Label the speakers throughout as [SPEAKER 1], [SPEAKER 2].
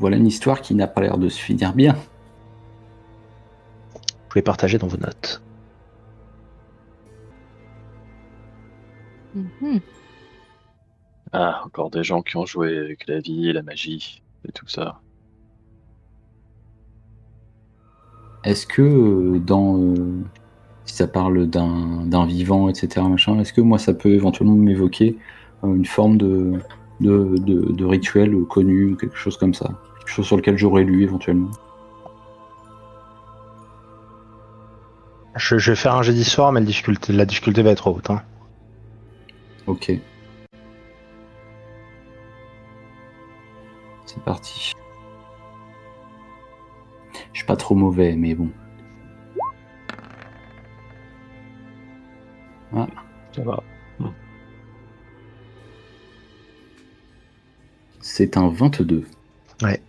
[SPEAKER 1] Voilà une histoire qui n'a pas l'air de se finir bien.
[SPEAKER 2] Vous pouvez partager dans vos notes.
[SPEAKER 3] Ah, encore des gens qui ont joué avec la vie et la magie et tout ça.
[SPEAKER 1] Est-ce que si ça parle d'un vivant, etc., machin, est-ce que moi ça peut éventuellement m'évoquer une forme de rituel connu, ou quelque chose comme ça? Quelque chose sur lequel j'aurais lu éventuellement.
[SPEAKER 2] Je vais faire un jet d'histoire, mais la difficulté va être haute. Hein.
[SPEAKER 1] Ok. C'est parti. Je suis pas trop mauvais, mais bon. Ah.
[SPEAKER 3] Ça va.
[SPEAKER 1] C'est un 22.
[SPEAKER 2] Ouais.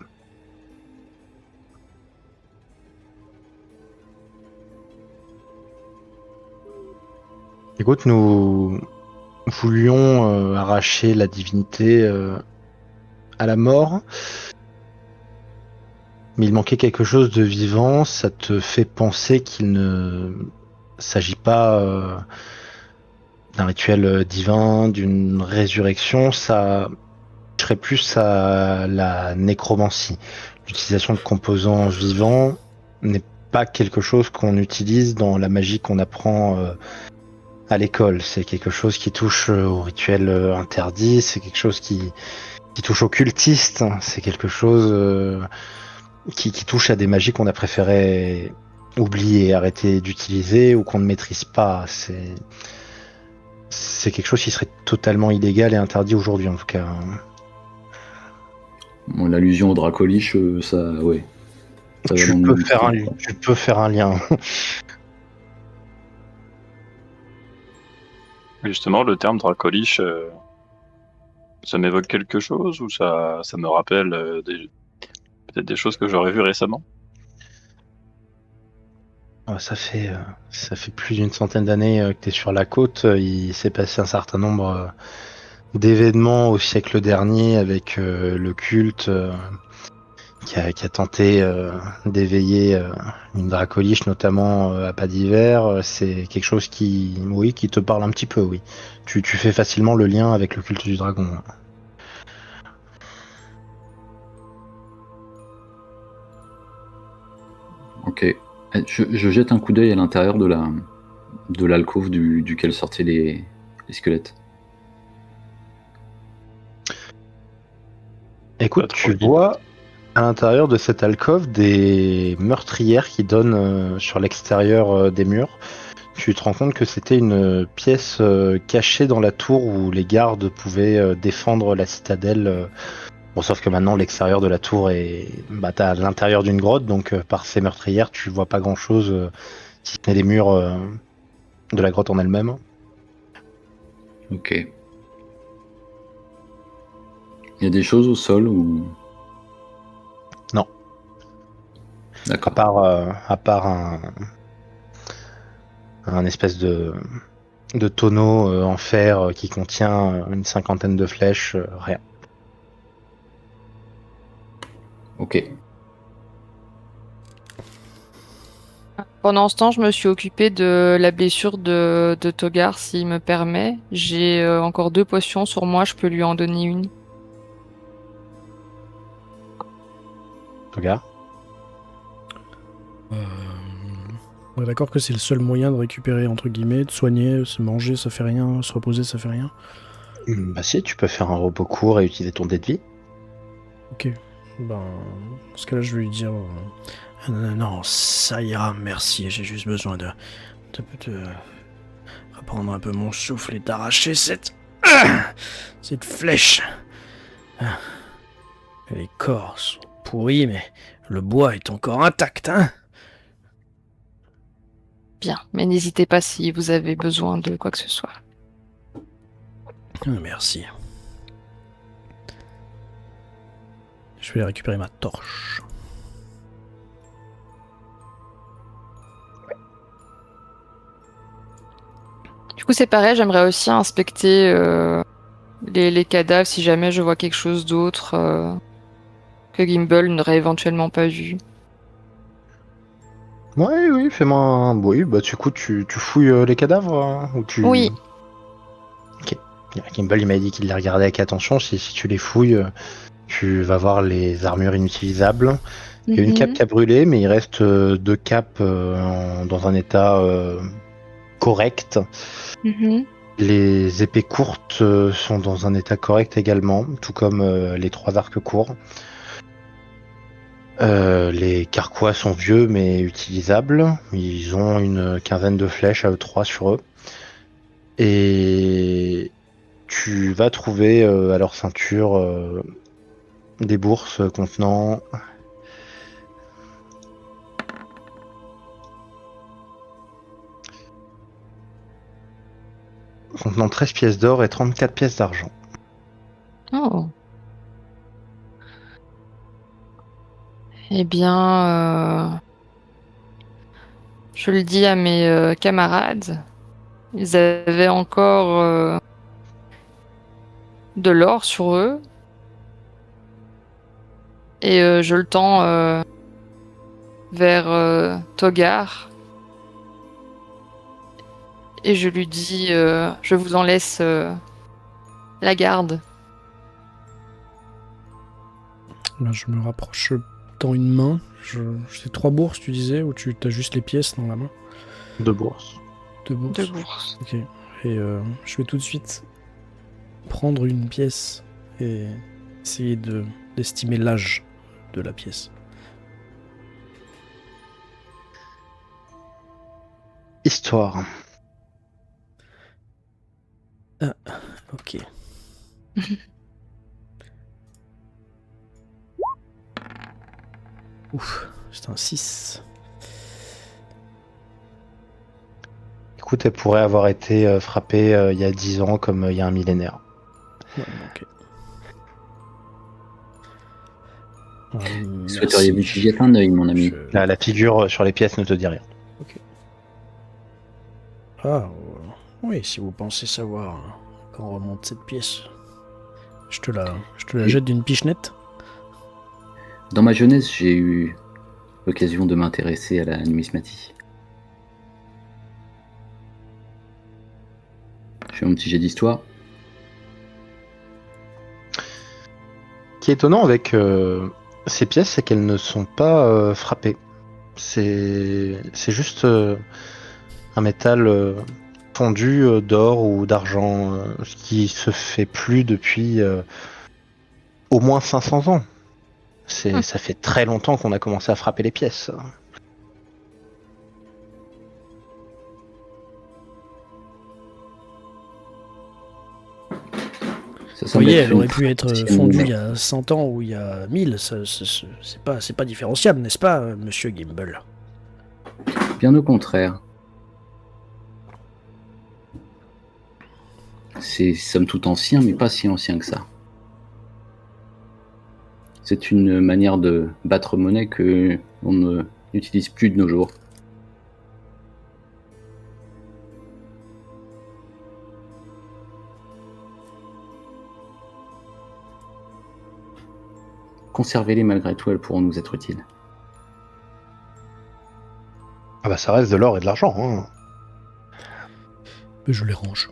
[SPEAKER 2] Écoute, nous voulions arracher la divinité à la mort, mais il manquait quelque chose de vivant. Ça te fait penser qu'il ne s'agit pas d'un rituel divin, d'une résurrection. Ça serait plus à la nécromancie. L'utilisation de composants vivants n'est pas quelque chose qu'on utilise dans la magie qu'on apprend à l'école. C'est quelque chose qui touche au rituel interdit, c'est quelque chose qui touche aux cultistes, c'est quelque chose qui touche à des magies qu'on a préféré oublier, arrêter d'utiliser ou qu'on ne maîtrise pas. C'est quelque chose qui serait totalement illégal et interdit aujourd'hui en tout cas.
[SPEAKER 1] Bon, l'allusion au Dracolich, ça, ouais. Ça va
[SPEAKER 2] Tu
[SPEAKER 1] dans le
[SPEAKER 2] peux
[SPEAKER 1] même
[SPEAKER 2] faire
[SPEAKER 1] style, quoi.
[SPEAKER 2] tu peux faire un lien.
[SPEAKER 3] Justement, le terme Dracolich, ça m'évoque quelque chose ou ça me rappelle peut-être des choses que j'aurais vues récemment?
[SPEAKER 2] Ça fait plus d'une centaine d'années que tu es sur la côte. Il s'est passé un certain nombre d'événements au siècle dernier avec le culte qui a tenté d'éveiller une dracoliche, notamment à pas d'hiver. C'est quelque chose qui te parle un petit peu, oui. Tu fais facilement le lien avec le culte du dragon.
[SPEAKER 1] Ok. Je jette un coup d'œil à l'intérieur de l'alcôve duquel sortaient les squelettes.
[SPEAKER 2] Écoute,
[SPEAKER 3] Pas
[SPEAKER 2] tu
[SPEAKER 3] trop
[SPEAKER 2] vois à l'intérieur de cette alcôve des meurtrières qui donnent sur l'extérieur des murs. Tu te rends compte que c'était une pièce cachée dans la tour où les gardes pouvaient défendre la citadelle. Bon, sauf que maintenant l'extérieur de la tour est, t'es à l'intérieur d'une grotte, donc par ces meurtrières, tu vois pas grand-chose, si ce n'est les murs de la grotte en elle-même.
[SPEAKER 1] Ok. Il y a des choses au sol ou...
[SPEAKER 2] Non.
[SPEAKER 1] D'accord.
[SPEAKER 2] À part un espèce de tonneau en fer qui contient une cinquantaine de flèches, rien.
[SPEAKER 1] Ok.
[SPEAKER 4] Pendant ce temps, je me suis occupée de la blessure de Togar, s'il me permet. J'ai encore 2 potions sur moi, je peux lui en donner une.
[SPEAKER 2] Regarde.
[SPEAKER 5] On est d'accord que c'est le seul moyen de récupérer, entre guillemets, de soigner, se manger, ça fait rien, se reposer, ça fait rien.
[SPEAKER 2] Bah si, tu peux faire un repos court et utiliser ton dé de vie.
[SPEAKER 5] Ok. Ben, dans ce cas-là, je vais lui dire... non, ça ira, merci, j'ai juste besoin de reprendre un peu mon souffle et d'arracher cette flèche. Les corps sont pourris, mais le bois est encore intact, hein.
[SPEAKER 4] Bien, mais n'hésitez pas si vous avez besoin de quoi que ce soit.
[SPEAKER 5] Merci. Je vais récupérer ma torche.
[SPEAKER 4] Du coup, c'est pareil, j'aimerais aussi inspecter les cadavres si jamais je vois quelque chose d'autre que Gimbal n'aurait éventuellement pas vu.
[SPEAKER 2] Ouais, oui, fais-moi un... Oui, bah du coup, tu fouilles les cadavres ou tu...
[SPEAKER 4] Oui.
[SPEAKER 2] Ok. Gimbal, il m'a dit qu'il les regardait avec attention. Si tu les fouilles, tu vas voir les armures inutilisables. Il y a une cape qui a brûlé, mais il reste 2 capes dans un état correct.
[SPEAKER 4] Mhm.
[SPEAKER 2] Les épées courtes sont dans un état correct également, tout comme les 3 arcs courts. Les carquois sont vieux mais utilisables. Ils ont une quinzaine de flèches à E3 sur eux. Et tu vas trouver à leur ceinture des bourses contenant 13 pièces d'or et 34 pièces d'argent.
[SPEAKER 4] Oh. Eh bien, je le dis à mes camarades. Ils avaient encore de l'or sur eux. Et je le tends vers Togar. Et je lui dis, je vous en laisse la garde.
[SPEAKER 5] Là, je me rapproche, je tends une main. C'est 3 bourses, tu disais, ou tu as juste les pièces dans la main?
[SPEAKER 2] 2 bourses.
[SPEAKER 5] 2 bourses.
[SPEAKER 4] 2 bourses.
[SPEAKER 5] Ok. Et je vais tout de suite prendre une pièce et essayer d'estimer l'âge de la pièce.
[SPEAKER 2] Histoire.
[SPEAKER 5] Ok. Ouf, c'est un 6.
[SPEAKER 2] Écoute, elle pourrait avoir été frappée il y a 10 ans comme il y a un millénaire.
[SPEAKER 5] Ouais, ok.
[SPEAKER 1] Souhaiteriez-vous que j'y jette un œil, mon ami?
[SPEAKER 2] La figure sur les pièces ne te dit rien.
[SPEAKER 5] Ok. Ah, oui, si vous pensez savoir quand remonte cette pièce, je te la jette d'une pichenette.
[SPEAKER 1] Dans ma jeunesse, j'ai eu l'occasion de m'intéresser à la numismatie. Je fais mon petit jet d'histoire.
[SPEAKER 2] Ce qui est étonnant avec ces pièces, c'est qu'elles ne sont pas frappées. C'est juste un métal fondu d'or ou d'argent, ce qui se fait plus depuis au moins 500 ans. Ça fait très longtemps qu'on a commencé à frapper les pièces.
[SPEAKER 1] Ça
[SPEAKER 5] Vous
[SPEAKER 1] semble
[SPEAKER 5] voyez,
[SPEAKER 1] être
[SPEAKER 5] elle
[SPEAKER 1] une
[SPEAKER 5] aurait pu être
[SPEAKER 1] tradition
[SPEAKER 5] fondue il
[SPEAKER 1] humaine.
[SPEAKER 5] y a 100 ans ou il y a 1000. C'est pas différenciable, n'est-ce pas, monsieur Gimbal?
[SPEAKER 1] Bien au contraire. C'est somme toute ancien, mais pas si ancien que ça. C'est une manière de battre monnaie que on n'utilise plus de nos jours. Conservez-les malgré tout, elles pourront nous être utiles.
[SPEAKER 2] Ah bah ça reste de l'or et de l'argent. Hein.
[SPEAKER 5] Mais je les range.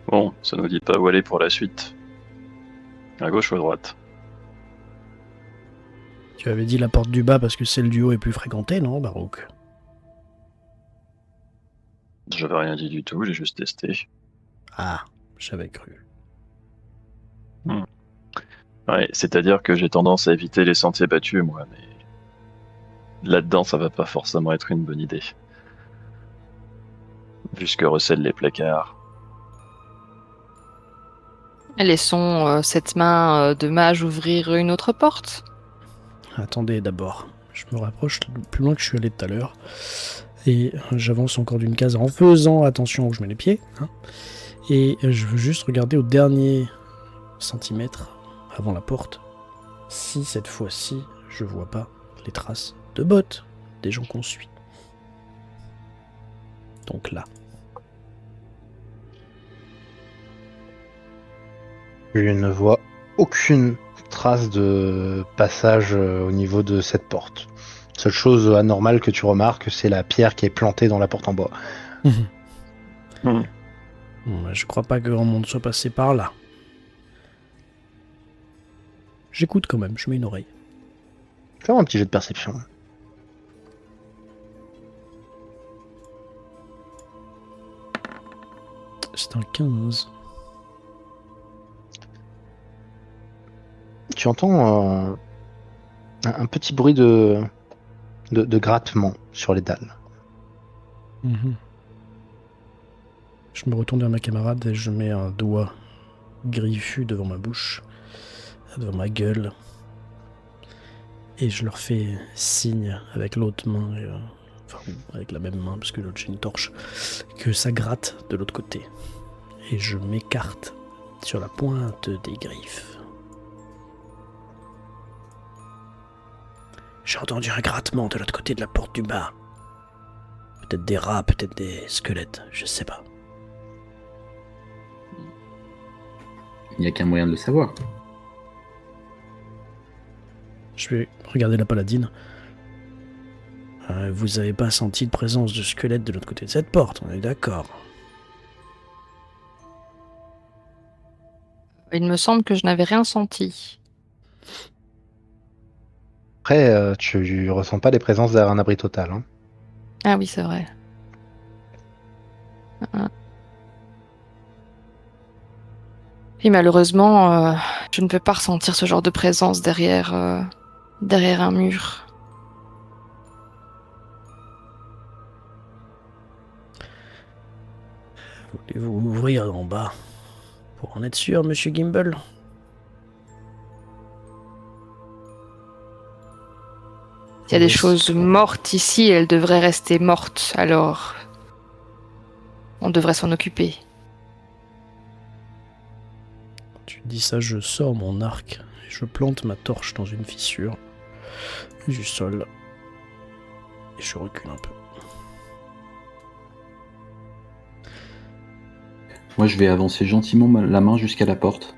[SPEAKER 3] Bon, ça nous dit pas où aller pour la suite. À gauche ou à droite?
[SPEAKER 5] Tu avais dit la porte du bas parce que celle du haut est plus fréquentée, non, Barouk?
[SPEAKER 3] J'avais rien dit du tout, j'ai juste testé.
[SPEAKER 5] Ah, j'avais cru.
[SPEAKER 3] Ouais, c'est-à-dire que j'ai tendance à éviter les sentiers battus, moi, mais là-dedans, ça va pas forcément être une bonne idée. Vu ce que recèlent les placards.
[SPEAKER 4] Laissons cette main de mage ouvrir une autre porte.
[SPEAKER 5] Attendez d'abord. Je me rapproche plus loin que je suis allé tout à l'heure. Et j'avance encore d'une case en faisant attention où je mets les pieds. Hein. Et je veux juste regarder au dernier centimètre avant la porte si cette fois-ci je vois pas les traces de bottes des gens qu'on suit. Donc là.
[SPEAKER 2] Tu ne vois aucune trace de passage au niveau de cette porte. Seule chose anormale que tu remarques, c'est la pierre qui est plantée dans la porte en bois.
[SPEAKER 3] Hmm.
[SPEAKER 5] Bon, bah, je crois pas que grand monde soit passé par là. J'écoute quand même, je mets une oreille.
[SPEAKER 2] Fais un petit jet de perception.
[SPEAKER 5] C'est un 15.
[SPEAKER 2] Tu entends un petit bruit de grattement sur les dalles.
[SPEAKER 5] Mhm. Je me retourne vers ma camarade et je mets un doigt griffu devant ma bouche, devant ma gueule. Et je leur fais signe avec l'autre main, enfin avec la même main parce que l'autre j'ai une torche, que ça gratte de l'autre côté. Et je m'écarte sur la pointe des griffes. J'ai entendu un grattement de l'autre côté de la porte du bas. Peut-être des rats, peut-être des squelettes, je sais pas.
[SPEAKER 1] Il n'y a qu'un moyen de le savoir.
[SPEAKER 5] Je vais regarder la paladine. Vous avez pas senti de présence de squelettes de l'autre côté de cette porte, on est d'accord.
[SPEAKER 4] Il me semble que je n'avais rien senti.
[SPEAKER 2] Après, tu ressens pas les présences derrière un abri total. Hein.
[SPEAKER 4] Ah oui, c'est vrai. Et malheureusement, je ne peux pas ressentir ce genre de présence derrière un mur.
[SPEAKER 5] Voulez-vous ouvrir en bas pour en être sûr, monsieur Gimble?
[SPEAKER 4] S'il y a des choses mortes ici, elles devraient rester mortes, alors on devrait s'en occuper.
[SPEAKER 5] Tu dis ça, je sors mon arc et je plante ma torche dans une fissure du sol. Et je recule un peu.
[SPEAKER 1] Moi, je vais avancer gentiment la main jusqu'à la porte.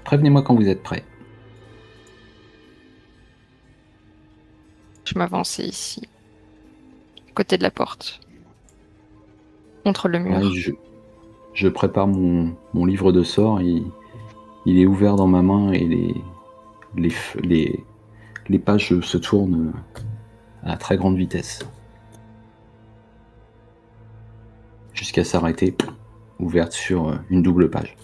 [SPEAKER 1] Prévenez-moi quand vous êtes prêts.
[SPEAKER 4] Je m'avançais ici, à côté de la porte, contre le mur.
[SPEAKER 1] Ouais, je prépare mon livre de sorts. Il est ouvert dans ma main et les pages se tournent à très grande vitesse. Jusqu'à s'arrêter, ouverte sur une double page.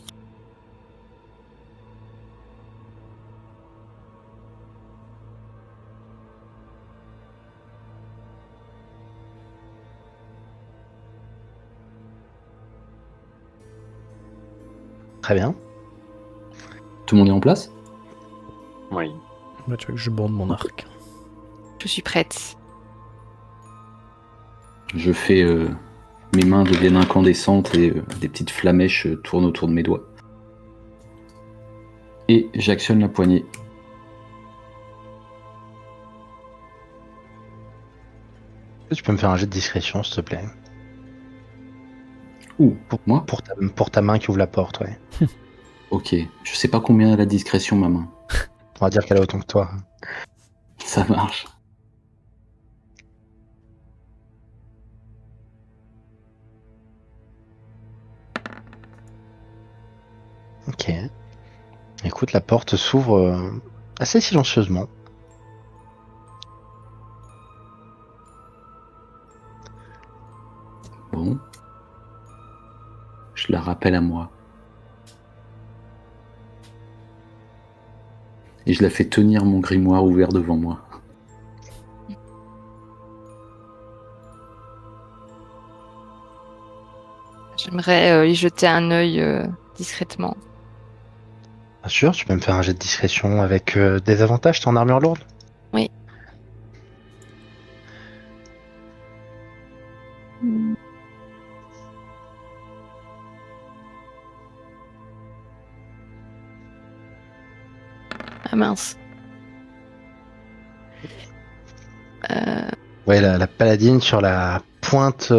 [SPEAKER 2] Très bien.
[SPEAKER 1] Tout le monde est en place?
[SPEAKER 3] Oui.
[SPEAKER 5] Bah, tu vois que je bande mon arc.
[SPEAKER 4] Je suis prête.
[SPEAKER 1] Je fais... mes mains deviennent incandescentes et des petites flamèches tournent autour de mes doigts. Et j'actionne la poignée.
[SPEAKER 2] Tu peux me faire un jet de discrétion, s'il te plaît.
[SPEAKER 1] Ouh, moi?
[SPEAKER 2] Pour ta main qui ouvre la porte, ouais.
[SPEAKER 1] Ok, je sais pas combien a la discrétion ma main.
[SPEAKER 2] On va dire qu'elle est autant que toi.
[SPEAKER 1] Ça marche.
[SPEAKER 2] Ok. Écoute, la porte s'ouvre assez silencieusement.
[SPEAKER 1] Bon. Je la rappelle à moi. Et je la fais tenir mon grimoire ouvert devant moi.
[SPEAKER 4] J'aimerais y jeter un œil discrètement.
[SPEAKER 2] Bien sûr, tu peux me faire un jet de discrétion avec des avantages, t'es en armure lourde?
[SPEAKER 4] Oui. Ah mince.
[SPEAKER 2] Ouais, la paladine sur la pointe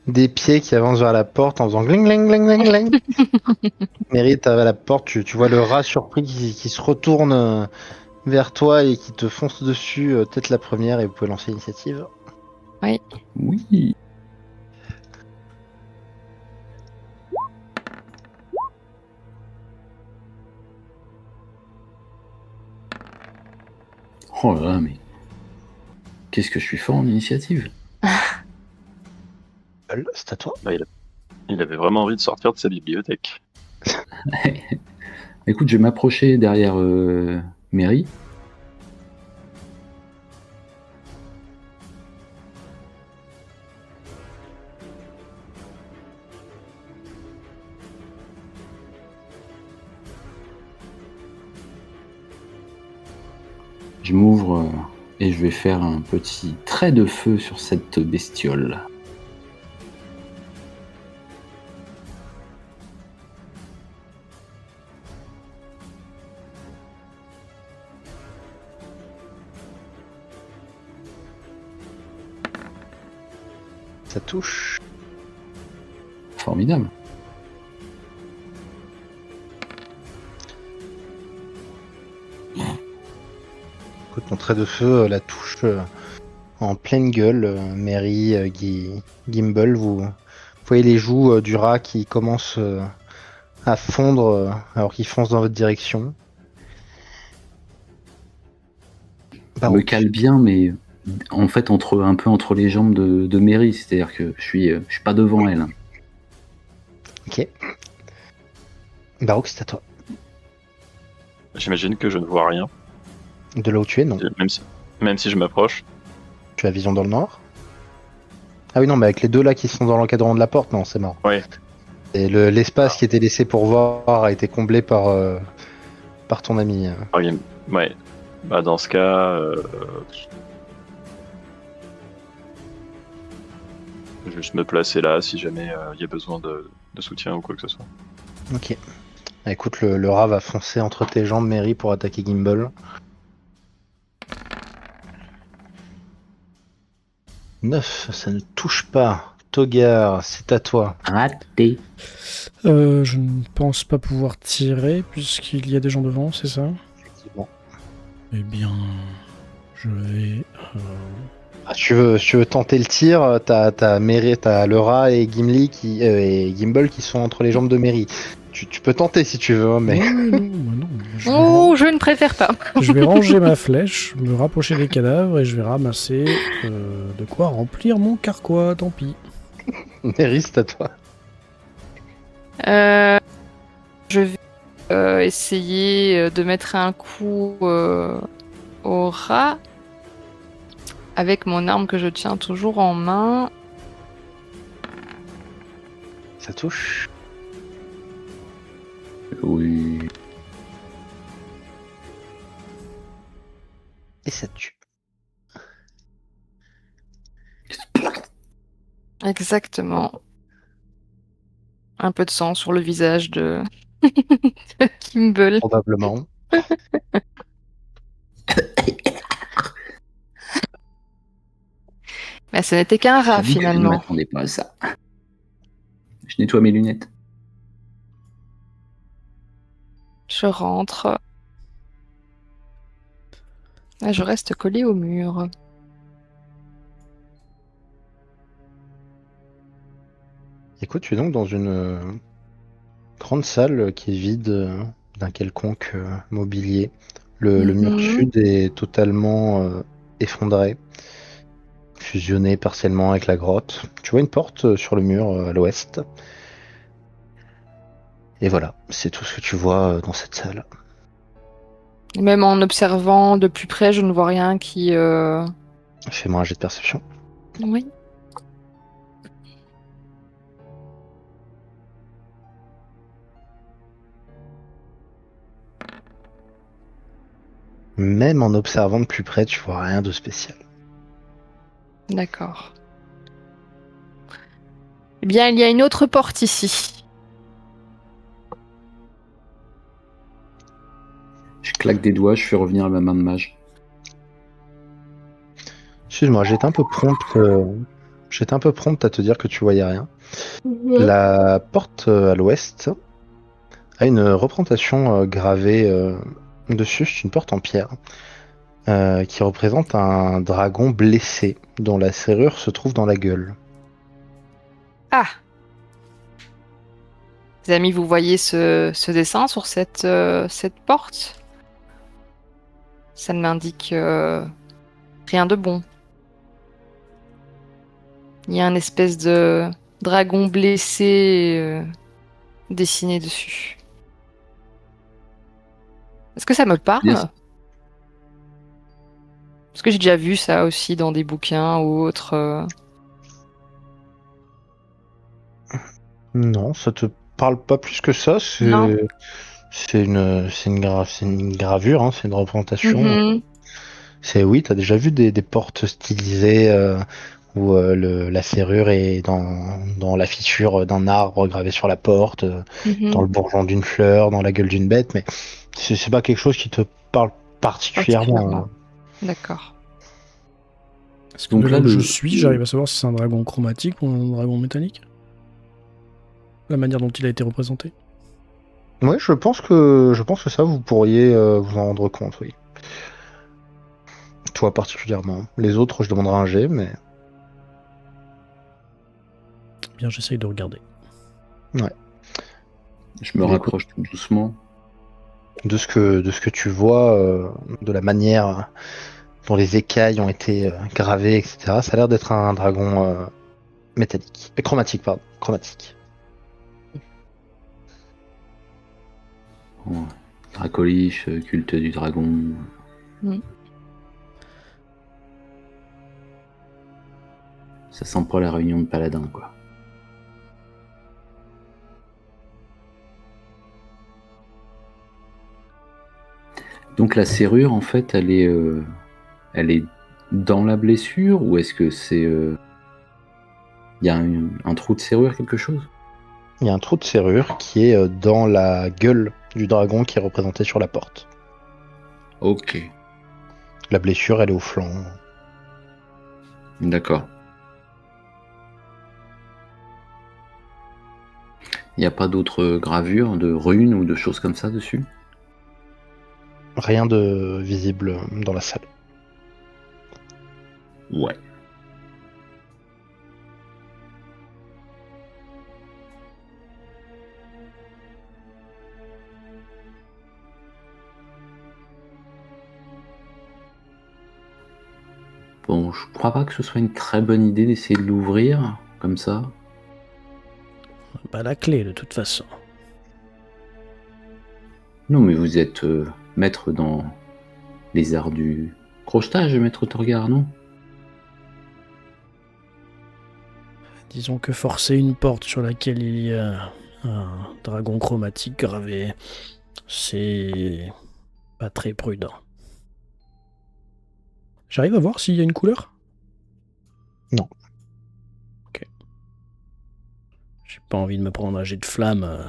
[SPEAKER 2] des pieds qui avancent vers la porte en faisant gling gling gling gling gling. Mary, t'arrives à la porte, tu vois le rat surpris qui se retourne vers toi et qui te fonce dessus, peut-être la première, et vous pouvez lancer l'initiative.
[SPEAKER 1] Oui. Oh là là, mais qu'est-ce que je suis fort en initiative.
[SPEAKER 2] C'est à toi.
[SPEAKER 3] Il avait vraiment envie de sortir de sa bibliothèque.
[SPEAKER 1] Écoute, je vais m'approcher derrière Mary. Je m'ouvre et je vais faire un petit trait de feu sur cette bestiole.
[SPEAKER 2] Ça touche.
[SPEAKER 1] Formidable.
[SPEAKER 2] Écoute, ton trait de feu la touche en pleine gueule. Mary, Gimbal, vous voyez les joues du rat qui commencent à fondre alors qu'il fonce dans votre direction.
[SPEAKER 1] Je me cale bien, mais en fait un peu entre les jambes de Mary, c'est-à-dire que je suis pas devant elle.
[SPEAKER 2] Ok. Baroque, c'est à toi.
[SPEAKER 3] J'imagine que je ne vois rien,
[SPEAKER 2] De là où tu es, non.
[SPEAKER 3] même si je m'approche.
[SPEAKER 2] Tu as vision dans le noir. Ah oui, non, mais avec les deux là qui sont dans l'encadrement de la porte, non, c'est mort.
[SPEAKER 3] Ouais.
[SPEAKER 2] Et l'espace qui était laissé pour voir a été comblé par ton ami.
[SPEAKER 3] Ouais. Bah dans ce cas, juste me placer là si jamais il y a besoin de soutien ou quoi que ce soit.
[SPEAKER 2] Ok. Écoute, le rat va foncer entre tes jambes, Mary, pour attaquer Gimbal. 9, ça ne touche pas. Togar, c'est à toi.
[SPEAKER 1] Raté.
[SPEAKER 5] Je ne pense pas pouvoir tirer puisqu'il y a des gens devant, c'est ça?
[SPEAKER 2] Effectivement.
[SPEAKER 5] Eh bien, je vais...
[SPEAKER 2] Ah, si tu veux tenter le tir, t'as le rat et et Gimbal qui sont entre les jambes de Mary. Tu peux tenter si tu veux, hein, mais...
[SPEAKER 5] Oui, non, bah non.
[SPEAKER 4] Oh, je ne préfère pas.
[SPEAKER 5] Je vais ranger ma flèche, me rapprocher des cadavres et je vais ramasser de quoi remplir mon carquois, tant pis.
[SPEAKER 2] Mary, c'est à toi.
[SPEAKER 4] Je vais essayer de mettre un coup au rat avec mon arme que je tiens toujours en main.
[SPEAKER 2] Ça touche.
[SPEAKER 1] Oui.
[SPEAKER 2] Et ça tue.
[SPEAKER 4] Exactement. Un peu de sang sur le visage de, de Kimball.
[SPEAKER 2] Probablement.
[SPEAKER 4] Mais ce n'était qu'un rat
[SPEAKER 1] J'avoue que je ne
[SPEAKER 4] finalement.
[SPEAKER 1] m'attendais pas à ça. Je nettoie mes lunettes.
[SPEAKER 4] Je rentre. Ah, je reste collé au mur.
[SPEAKER 2] Écoute, tu es donc dans une grande salle qui est vide d'un quelconque mobilier. Le mur sud est totalement effondré, fusionné partiellement avec la grotte. Tu vois une porte sur le mur à l'ouest. Et voilà, c'est tout ce que tu vois dans cette salle.
[SPEAKER 4] Même en observant de plus près, je ne vois rien qui...
[SPEAKER 2] Fais-moi un jet de perception.
[SPEAKER 4] Oui.
[SPEAKER 2] Même en observant de plus près, tu vois rien de spécial.
[SPEAKER 4] D'accord. Eh bien, il y a une autre porte ici.
[SPEAKER 1] Je claque des doigts, je fais revenir ma main de mage.
[SPEAKER 2] Excuse-moi, j'étais un peu prompt. j'étais un peu prompte à te dire que tu voyais rien. La porte à l'ouest a une représentation gravée dessus. C'est une porte en pierre qui représente un dragon blessé dont la serrure se trouve dans la gueule.
[SPEAKER 4] Ah! Les amis, vous voyez ce dessin sur cette porte? Ça ne m'indique rien de bon. Il y a un espèce de dragon blessé dessiné dessus. Est-ce que ça me parle?
[SPEAKER 1] Yes.
[SPEAKER 4] Est-ce que j'ai déjà vu ça aussi dans des bouquins ou autres?
[SPEAKER 2] Non, ça te parle pas plus que ça.
[SPEAKER 4] Non.
[SPEAKER 2] C'est une gravure, hein, c'est une représentation.
[SPEAKER 4] Mhm.
[SPEAKER 2] Oui, t'as déjà vu des portes stylisées où la serrure est dans la fissure d'un arbre gravé sur la porte,
[SPEAKER 4] Mhm.
[SPEAKER 2] dans le bourgeon d'une fleur, dans la gueule d'une bête, mais c'est pas quelque chose qui te parle particulièrement.
[SPEAKER 4] Particulièrement. D'accord.
[SPEAKER 5] Est-ce que
[SPEAKER 1] Donc
[SPEAKER 5] de là
[SPEAKER 1] là,
[SPEAKER 5] où je
[SPEAKER 1] le-
[SPEAKER 5] suis, j'arrive à savoir si c'est un dragon chromatique ou un dragon métallique? La manière dont il a été représenté.
[SPEAKER 2] Ouais, je pense que ça, vous pourriez vous en rendre compte, oui. Toi particulièrement. Les autres, je demanderai un G, mais
[SPEAKER 5] Bien, j'essaye de regarder.
[SPEAKER 1] Je me rapproche tout doucement.
[SPEAKER 2] de ce que tu vois, de la manière dont les écailles ont été gravées, etc., ça a l'air d'être un dragon métallique. Chromatique, pardon. Chromatique.
[SPEAKER 1] Oh, Dracolich, culte du dragon.
[SPEAKER 4] Mm.
[SPEAKER 1] Ça sent pas la réunion de paladins, quoi. Donc la serrure, en fait, elle est dans la blessure ou est-ce que c'est... Il y a un trou de serrure, quelque chose?
[SPEAKER 2] Il y a un trou de serrure qui est dans la gueule du dragon qui est représenté sur la porte.
[SPEAKER 1] Ok,
[SPEAKER 2] La blessure, elle est au flanc.
[SPEAKER 1] d'accord. Il n'y a pas d'autres gravures, de runes ou de choses comme ça dessus?
[SPEAKER 2] Rien de visible dans la salle.
[SPEAKER 1] Ouais. Bon, je crois pas que ce soit une très bonne idée d'essayer de l'ouvrir, comme ça.
[SPEAKER 5] Pas la clé, de toute façon.
[SPEAKER 1] Non, mais vous êtes maître dans les arts du crochetage, maître Torgar, non?
[SPEAKER 5] Disons que forcer une porte sur laquelle il y a un dragon chromatique gravé, c'est pas très prudent. J'arrive à voir s'il y a une couleur?
[SPEAKER 2] Non.
[SPEAKER 5] Ok. J'ai pas envie de me prendre un jet de flamme,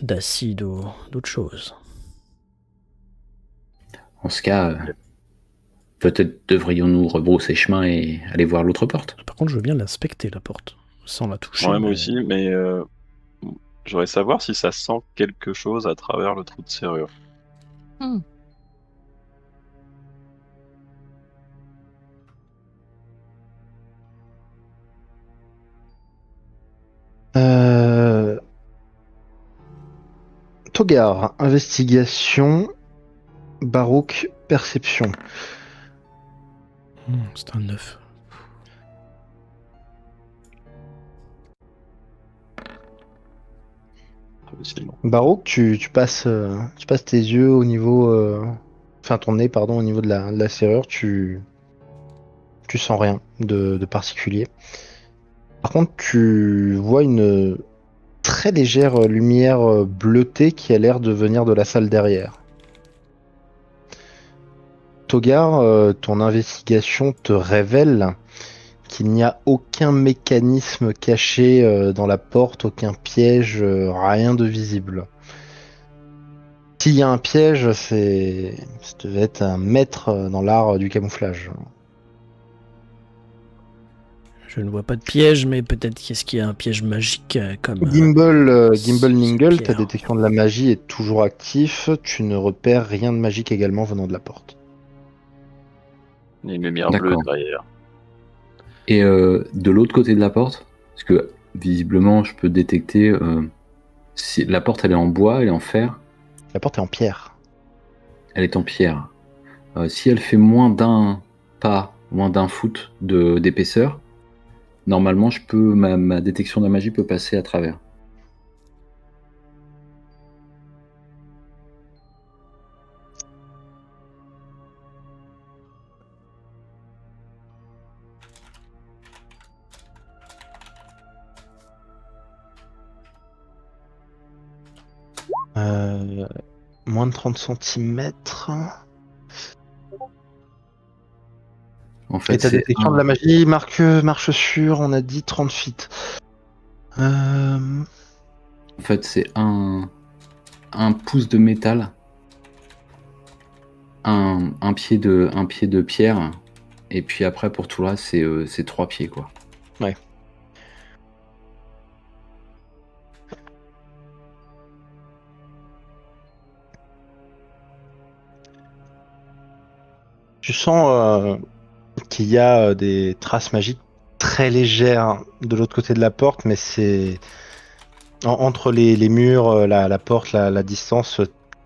[SPEAKER 5] d'acide ou d'autre chose.
[SPEAKER 1] En ce cas, peut-être devrions-nous rebrousser chemin et aller voir l'autre porte.
[SPEAKER 5] Par contre, je veux bien l'inspecter, la porte, sans la toucher.
[SPEAKER 3] Ouais, moi
[SPEAKER 5] mais-
[SPEAKER 3] aussi, mais j'aurais savoir si ça sent quelque chose à travers le trou de serrure.
[SPEAKER 2] Togar, investigation. Baroque, perception.
[SPEAKER 5] C'est un 9.
[SPEAKER 3] Facilement.
[SPEAKER 2] Baroque, tu passes tes yeux au niveau. Enfin, ton nez, pardon, au niveau de la serrure, tu sens rien de particulier. Par contre, tu vois une très légère lumière bleutée qui a l'air de venir de la salle derrière. Togar, ton investigation te révèle qu'il n'y a aucun mécanisme caché dans la porte, aucun piège, rien de visible. S'il y a un piège, ça devait être un maître dans l'art du camouflage.
[SPEAKER 5] Je ne vois pas de piège, mais peut-être qu'est-ce qu'il y a un piège magique comme...
[SPEAKER 2] Gimbal Mingle, ta
[SPEAKER 5] pierre.
[SPEAKER 2] détection de la magie est toujours actif. Tu ne repères rien de magique également venant de la porte.
[SPEAKER 3] Il y a une lumière bleue
[SPEAKER 1] D'accord.
[SPEAKER 3] derrière.
[SPEAKER 1] Et de l'autre côté de la porte, parce que visiblement je peux détecter si la porte elle est en bois, elle est en fer,
[SPEAKER 2] La porte est en pierre.
[SPEAKER 1] elle est en pierre. Si elle fait moins d'un pas, moins d'un foot d'épaisseur, normalement ma détection de la magie peut passer à travers.
[SPEAKER 2] Moins de 30 cm.
[SPEAKER 1] En
[SPEAKER 2] Et
[SPEAKER 1] fait,
[SPEAKER 2] ta
[SPEAKER 1] c'est
[SPEAKER 2] détection de la magie marche sur, on a dit 30 feet.
[SPEAKER 1] en fait, c'est un pouce de métal, un pied de pierre, et puis après pour tout là, c'est 3 pieds quoi.
[SPEAKER 2] Ouais. Tu sens qu'il y a des traces magiques très légères de l'autre côté de la porte, mais c'est entre les murs, la porte, la distance,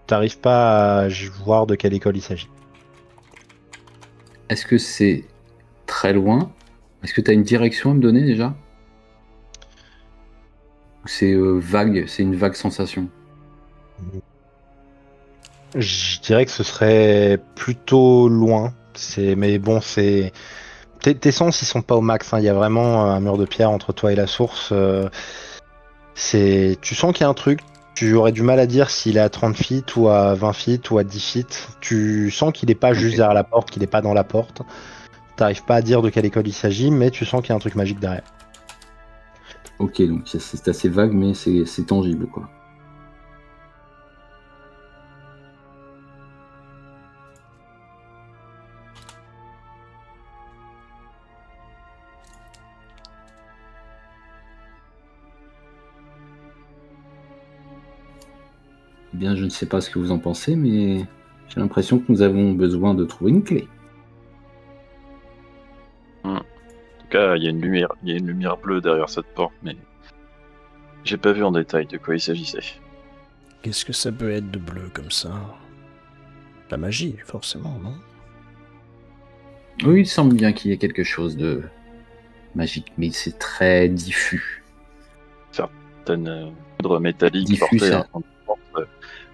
[SPEAKER 2] t'arrives pas à voir de quelle école il s'agit.
[SPEAKER 1] Est-ce que c'est très loin? Est-ce que tu as une direction à me donner déjà? Ou c'est vague, c'est une vague sensation?
[SPEAKER 2] Je dirais que ce serait plutôt loin. Mais bon, c'est tes sens, ils sont pas au max, hein. Il y a vraiment un mur de pierre entre toi et la source. Tu sens qu'il y a un truc. Tu aurais du mal à dire s'il est à 30 feet ou à 20 feet ou à 10 feet. Tu sens qu'il est pas juste
[SPEAKER 1] Ok.
[SPEAKER 2] derrière la porte, qu'il est pas dans la porte. T'arrives pas à dire de quelle école il s'agit, mais tu sens qu'il y a un truc magique derrière.
[SPEAKER 1] Ok, donc c'est assez vague, mais c'est tangible quoi. Eh bien, je ne sais pas ce que vous en pensez, mais j'ai l'impression que nous avons besoin de trouver une clé.
[SPEAKER 3] En tout cas, il y a une lumière bleue derrière cette porte, mais j'ai pas vu en détail de quoi il s'agissait.
[SPEAKER 5] Qu'est-ce que ça peut être de bleu comme ça? La magie, forcément, non?
[SPEAKER 1] Oui, il semble bien qu'il y ait quelque chose de magique, mais c'est très diffus.
[SPEAKER 3] Certaines poudres métalliques
[SPEAKER 1] Diffus,
[SPEAKER 3] portées
[SPEAKER 1] ça.
[SPEAKER 3] en porte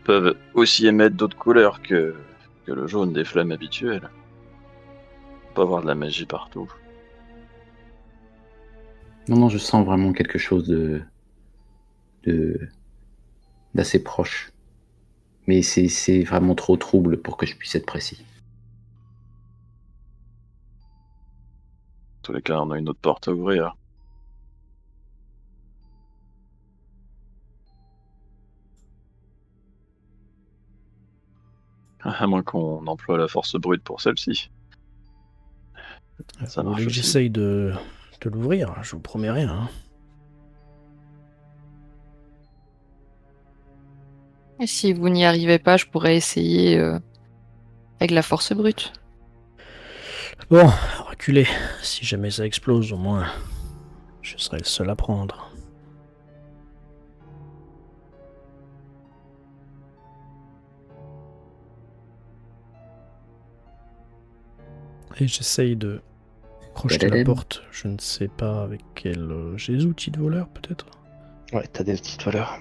[SPEAKER 3] peuvent aussi émettre d'autres couleurs que le jaune des flammes habituelles. On peut avoir de la magie partout.
[SPEAKER 1] Non, je sens vraiment quelque chose d'assez proche. Mais c'est vraiment trop trouble pour que je puisse être précis.
[SPEAKER 3] En tous les cas, on a une autre porte à ouvrir. À moins qu'on emploie la force brute pour celle-ci. Ça
[SPEAKER 5] Vous
[SPEAKER 3] marche
[SPEAKER 5] voulez que
[SPEAKER 3] aussi.
[SPEAKER 5] j'essaye de l'ouvrir? Je vous promets rien. Hein.
[SPEAKER 4] Et si vous n'y arrivez pas, je pourrais essayer avec la force brute.
[SPEAKER 5] Bon, reculez. Si jamais ça explose, au moins, je serai le seul à prendre. Et j'essaye de crocheter la porte. Je ne sais pas avec quel... J'ai des outils de voleur, peut-être?
[SPEAKER 2] Ouais, t'as des petites valeurs.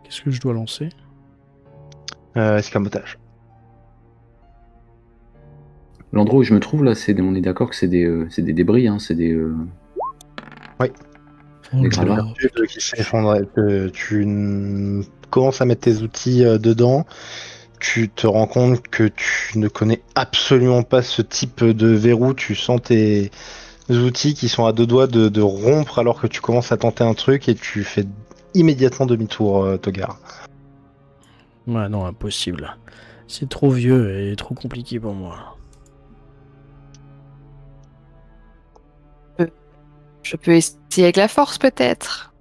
[SPEAKER 5] Qu'est-ce que je dois lancer?
[SPEAKER 2] Escamotage.
[SPEAKER 1] L'endroit où je me trouve là, on est d'accord que c'est des débris, hein, c'est des.
[SPEAKER 5] Oh
[SPEAKER 1] Des
[SPEAKER 5] là
[SPEAKER 1] gravats.
[SPEAKER 5] là,
[SPEAKER 2] Qui s'effondre. Commences à mettre tes outils dedans. Tu te rends compte que tu ne connais absolument pas ce type de verrou. Tu sens tes outils qui sont à deux doigts de rompre alors que tu commences à tenter un truc et tu fais immédiatement demi-tour, Togar.
[SPEAKER 5] Ouais, non, impossible. C'est trop vieux et trop compliqué pour moi.
[SPEAKER 4] Je peux Je peux essayer avec la force, peut-être.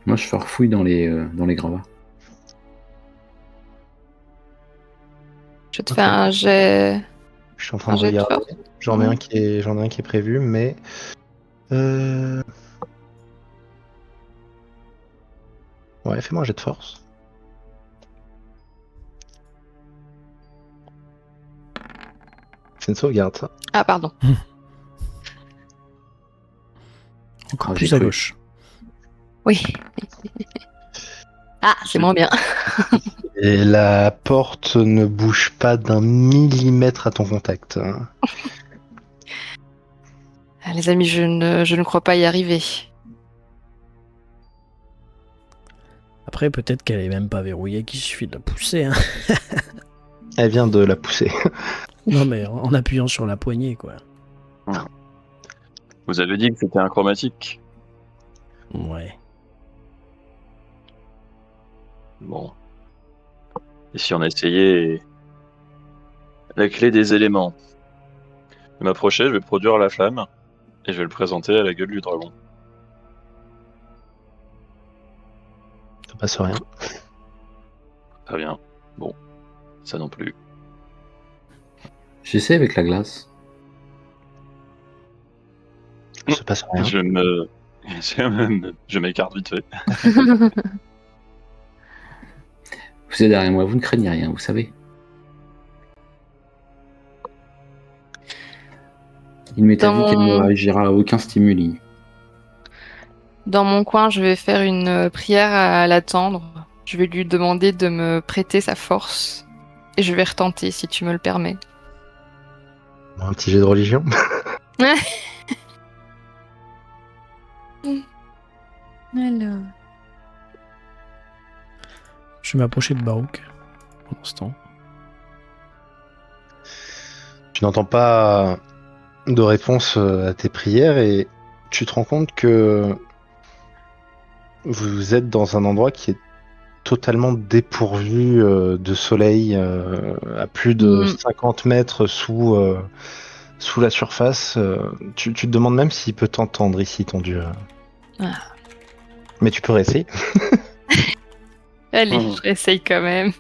[SPEAKER 1] Moi, je farfouille dans les gravats.
[SPEAKER 4] Je te
[SPEAKER 2] Ok.
[SPEAKER 4] fais un jet.
[SPEAKER 2] Je suis en train
[SPEAKER 4] Un
[SPEAKER 2] de
[SPEAKER 4] jet de
[SPEAKER 2] regarder.
[SPEAKER 4] force.
[SPEAKER 2] J'en ai un qui est prévu, mais ouais, fais-moi un jet de force. C'est une sauvegarde, ça.
[SPEAKER 4] Ah, pardon.
[SPEAKER 5] Encore
[SPEAKER 1] Ah, j'ai
[SPEAKER 5] plus à
[SPEAKER 1] cru.
[SPEAKER 5] gauche.
[SPEAKER 4] Oui. Ah, c'est moins bien.
[SPEAKER 2] Et la porte ne bouge pas d'un millimètre à ton contact.
[SPEAKER 4] Ah, les amis, je ne crois pas y arriver.
[SPEAKER 5] Après, peut-être qu'elle est même pas verrouillée, qu'il suffit de la pousser. Hein.
[SPEAKER 2] Elle vient de la pousser.
[SPEAKER 5] Non, mais en appuyant sur la poignée, quoi.
[SPEAKER 3] Vous avez dit que c'était un chromatique.
[SPEAKER 5] Ouais.
[SPEAKER 3] Bon. Et si on essayait la clé des éléments? Je vais m'approcher, je vais produire la flamme et je vais le présenter à la gueule du dragon.
[SPEAKER 2] Ça passe rien.
[SPEAKER 3] Très bien. Bon, ça non plus.
[SPEAKER 1] J'essaie avec la glace.
[SPEAKER 2] Ça passe rien.
[SPEAKER 3] Je m'écarte vite fait.
[SPEAKER 1] Vous êtes derrière moi, vous ne craignez rien, vous savez. Il m'est
[SPEAKER 4] Dans
[SPEAKER 1] avis qu'elle ne
[SPEAKER 4] mon-
[SPEAKER 1] réagira à aucun stimuli.
[SPEAKER 4] Dans mon coin, je vais faire une prière à l'attendre. Je vais lui demander de me prêter sa force. Et je vais retenter si tu me le permets.
[SPEAKER 2] Un petit jet de religion.
[SPEAKER 4] Alors.
[SPEAKER 5] Je vais m'approcher de Barouk pendant ce temps.
[SPEAKER 2] Tu n'entends pas de réponse à tes prières et tu te rends compte que vous êtes dans un endroit qui est totalement dépourvu de soleil à plus de 50 mètres sous la surface. Tu te demandes même s'il peut t'entendre ici, ton dieu.
[SPEAKER 4] Ah.
[SPEAKER 2] Mais tu peux réessayer.
[SPEAKER 4] Allez, je réessaye quand même.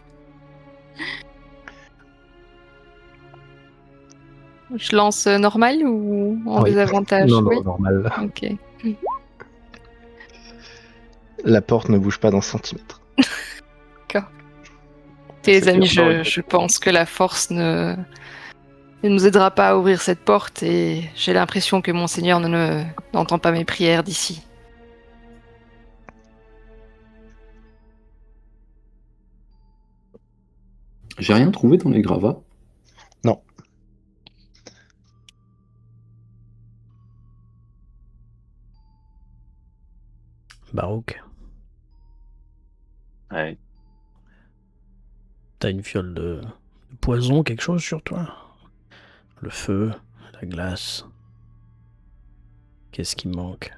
[SPEAKER 4] Je lance normal ou en
[SPEAKER 2] Oui.
[SPEAKER 4] désavantage?
[SPEAKER 2] Non,
[SPEAKER 4] Oui.
[SPEAKER 2] normal.
[SPEAKER 4] Ok.
[SPEAKER 2] La porte ne bouge pas d'un centimètre.
[SPEAKER 4] Les
[SPEAKER 3] C'est
[SPEAKER 4] amis,
[SPEAKER 3] clair.
[SPEAKER 4] je pense que la force ne nous aidera pas à ouvrir cette porte et j'ai l'impression que mon Seigneur n'entend pas mes prières d'ici.
[SPEAKER 1] J'ai rien trouvé dans les gravats.
[SPEAKER 2] Non.
[SPEAKER 5] Barouk,
[SPEAKER 3] Ouais.
[SPEAKER 5] t'as une fiole de poison, quelque chose sur toi? Le feu, la glace. Qu'est-ce qui me manque?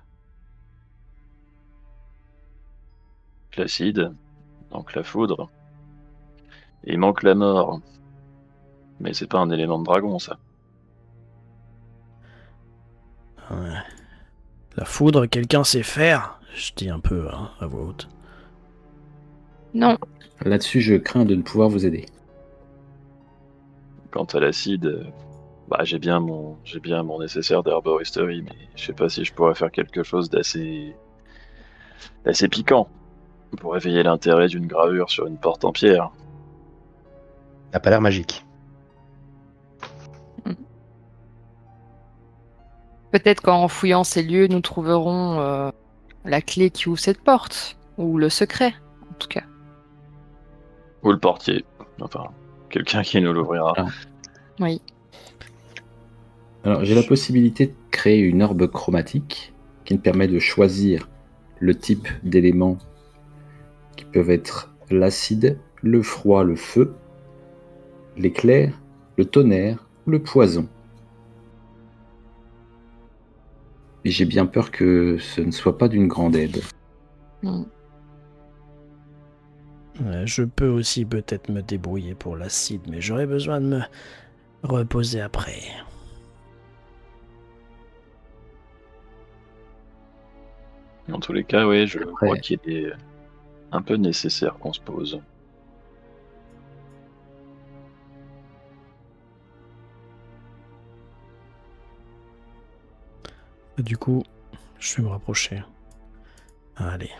[SPEAKER 3] L'acide, donc la foudre. Et il manque la mort. Mais c'est pas un élément de dragon, ça.
[SPEAKER 5] Ouais. La foudre, quelqu'un sait faire? Je dis un peu hein, à voix haute.
[SPEAKER 4] Non.
[SPEAKER 1] Là-dessus, je crains de ne pouvoir vous aider.
[SPEAKER 3] Quant à l'acide, j'ai bien mon nécessaire d'herboristerie, mais je sais pas si je pourrais faire quelque chose d'assez piquant pour éveiller l'intérêt d'une gravure sur une porte en pierre.
[SPEAKER 2] Ça n'a pas l'air magique.
[SPEAKER 4] Peut-être qu'en fouillant ces lieux, nous trouverons la clé qui ouvre cette porte. Ou le secret, en tout cas.
[SPEAKER 3] Ou le portier. Enfin, quelqu'un qui nous l'ouvrira.
[SPEAKER 1] Ah.
[SPEAKER 4] Oui.
[SPEAKER 1] Alors, j'ai la possibilité de créer une orbe chromatique qui me permet de choisir le type d'éléments qui peuvent être l'acide, le froid, le feu, l'éclair, le tonnerre, le poison. Et j'ai bien peur que ce ne soit pas d'une grande aide.
[SPEAKER 4] Mm.
[SPEAKER 5] Je peux aussi peut-être me débrouiller pour l'acide, mais j'aurais besoin de me reposer après.
[SPEAKER 3] Dans tous les cas, oui, je
[SPEAKER 1] Après-
[SPEAKER 3] crois qu'il est un peu nécessaire qu'on se pose.
[SPEAKER 5] Du coup, je vais me rapprocher. Allez,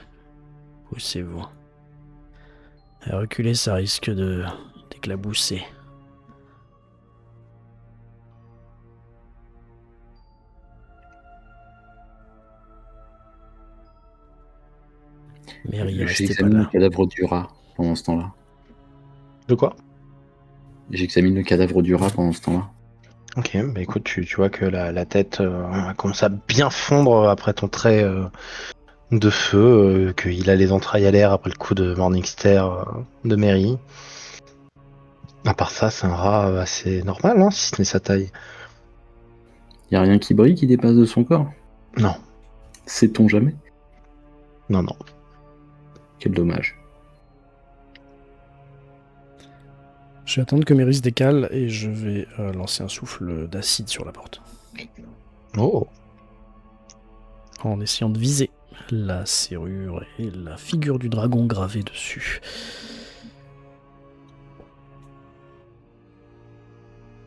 [SPEAKER 5] poussez-vous. Et reculer, ça risque d'éclabousser. Mary, restez pas
[SPEAKER 1] J'examine le
[SPEAKER 5] là.
[SPEAKER 1] cadavre du rat pendant ce temps-là.
[SPEAKER 2] De quoi?
[SPEAKER 1] J'examine le cadavre du rat pendant ce temps-là.
[SPEAKER 2] Ok, bah écoute, tu vois que la tête a commencé à bien fondre après ton trait de feu, qu'il a les entrailles à l'air après le coup de Morningstar de Mary. À part ça, c'est un rat assez normal, hein, si ce n'est sa taille.
[SPEAKER 1] Y a rien qui brille qui dépasse de son corps?
[SPEAKER 2] Non,
[SPEAKER 1] Sait-on jamais?
[SPEAKER 2] non, non.
[SPEAKER 1] Quel dommage.
[SPEAKER 5] Je vais attendre que Mary se décale et je vais lancer un souffle d'acide sur la porte.
[SPEAKER 2] Oh,
[SPEAKER 5] En essayant de viser la serrure et la figure du dragon gravée dessus.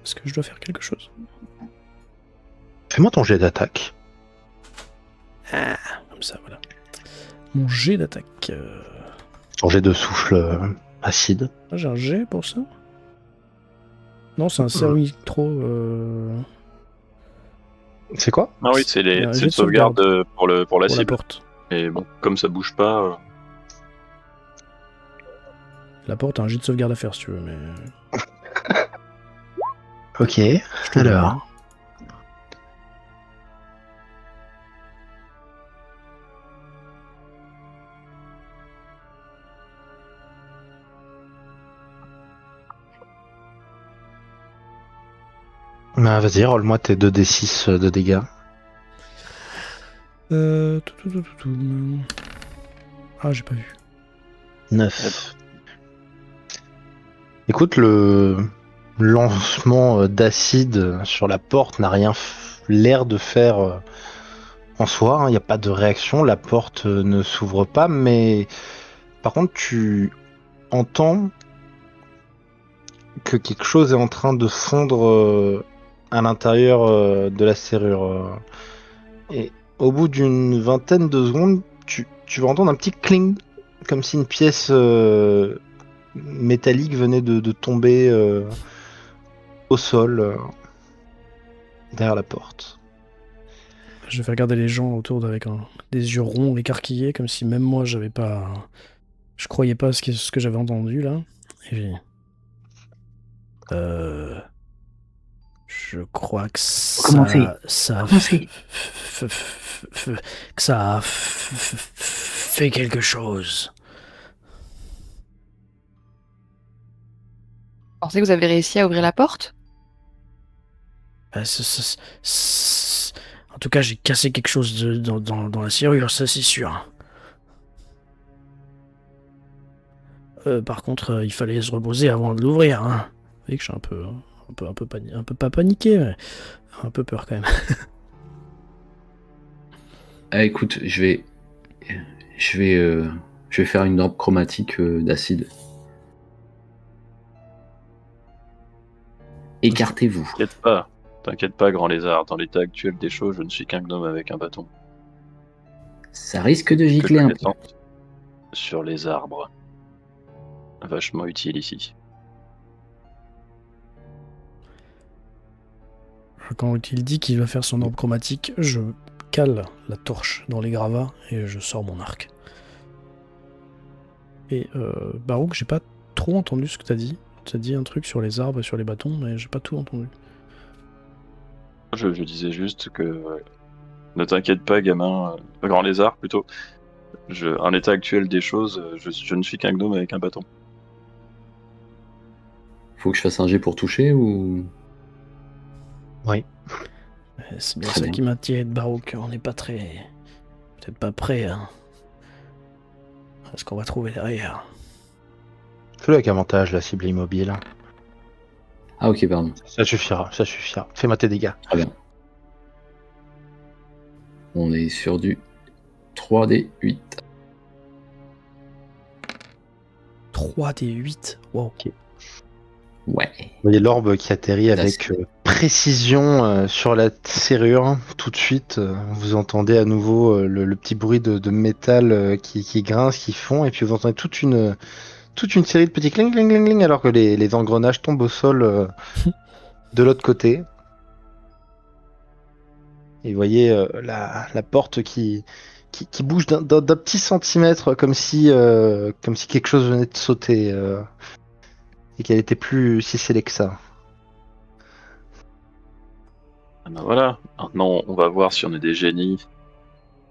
[SPEAKER 5] Est-ce que je dois faire quelque chose?
[SPEAKER 2] fais-moi ton jet d'attaque.
[SPEAKER 5] Comme ça, voilà. Mon jet d'attaque.
[SPEAKER 2] Ton jet de souffle acide.
[SPEAKER 5] Ah, j'ai un jet pour ça? Non, c'est un servitro.
[SPEAKER 2] C'est quoi?
[SPEAKER 3] Ah oui, c'est
[SPEAKER 5] un
[SPEAKER 3] c'est
[SPEAKER 5] jet
[SPEAKER 3] une
[SPEAKER 5] de sauvegarde.
[SPEAKER 3] sauvegarde pour la
[SPEAKER 5] Pour la
[SPEAKER 3] cible.
[SPEAKER 5] porte.
[SPEAKER 3] Et bon, comme ça bouge pas,
[SPEAKER 5] La porte a un jet de sauvegarde à faire si tu veux, mais.
[SPEAKER 2] Ok,
[SPEAKER 5] Je te
[SPEAKER 2] alors.
[SPEAKER 5] le
[SPEAKER 2] Bah vas-y, rolle-moi tes 2d6 de dégâts.
[SPEAKER 5] Ah, j'ai pas vu.
[SPEAKER 2] 9. Écoute, le lancement d'acide sur la porte n'a rien l'air de faire en soi. Il n'y a pas de réaction, la porte ne s'ouvre pas, mais par contre, tu entends que quelque chose est en train de fondre à l'intérieur de la serrure. Et au bout d'une vingtaine de secondes, tu vas entendre un petit cling, comme si une pièce métallique venait de tomber au sol derrière la porte.
[SPEAKER 5] Je vais regarder les gens autour avec des yeux ronds écarquillés, comme si même moi j'avais pas. Je croyais pas ce que j'avais entendu là. Et je crois que
[SPEAKER 1] Recommencez.
[SPEAKER 5] ça a
[SPEAKER 1] Recommencez.
[SPEAKER 5] que ça a fait quelque chose.
[SPEAKER 4] Vous pensez que vous avez réussi à ouvrir la porte?
[SPEAKER 5] En tout cas, j'ai cassé quelque chose dans la serrure, ça c'est sûr. Par contre, il fallait se reposer avant de l'ouvrir. Hein. Vous voyez que je suis un peu pas paniqué, mais un peu peur quand même.
[SPEAKER 1] Ah, écoute, je vais faire une orbe chromatique d'acide. Écartez-vous.
[SPEAKER 3] t'inquiète pas, grand lézard. Dans l'état actuel des choses, je ne suis qu'un gnome avec un bâton.
[SPEAKER 1] Ça risque de
[SPEAKER 3] Que
[SPEAKER 1] gicler un peu.
[SPEAKER 3] connaissance sur les arbres. Vachement utile ici.
[SPEAKER 5] Quand il dit qu'il va faire son orbe chromatique, je cale la torche dans les gravats et je sors mon arc. Et Barouk, j'ai pas trop entendu ce que t'as dit. T'as dit un truc sur les arbres et sur les bâtons, mais j'ai pas tout entendu.
[SPEAKER 3] Je disais juste que ne t'inquiète pas, gamin, grand lézard plutôt. En l'état actuel des choses, je ne suis qu'un gnome avec un bâton.
[SPEAKER 1] Faut que je fasse un jet pour toucher ou...
[SPEAKER 2] Oui.
[SPEAKER 5] C'est bien
[SPEAKER 1] Très
[SPEAKER 5] ça
[SPEAKER 1] bien.
[SPEAKER 5] qui m'inquiète, Barouk. On n'est pas très. Peut-être pas prêt hein, à ce qu'on va trouver derrière.
[SPEAKER 2] Fais-le avec avantage, la cible immobile.
[SPEAKER 1] Ah ok, pardon.
[SPEAKER 2] Ça suffira. Fais-moi tes dégâts.
[SPEAKER 1] Très bien. On est sur du 3D8.
[SPEAKER 5] 3d8. Wow.
[SPEAKER 1] Ouais.
[SPEAKER 2] Vous voyez l'orbe qui atterrit avec
[SPEAKER 1] Assez.
[SPEAKER 2] précision sur la serrure. Tout de suite, vous entendez à nouveau le petit bruit de métal qui grince, qui fond, et puis vous entendez toute une série de petits cling cling cling cling alors que les engrenages tombent au sol de l'autre côté. Et vous voyez la porte qui bouge d'un petit centimètre comme si quelque chose venait de sauter et qu'elle était plus si scellée que ça.
[SPEAKER 3] Ah ben voilà, maintenant on va voir si on est des génies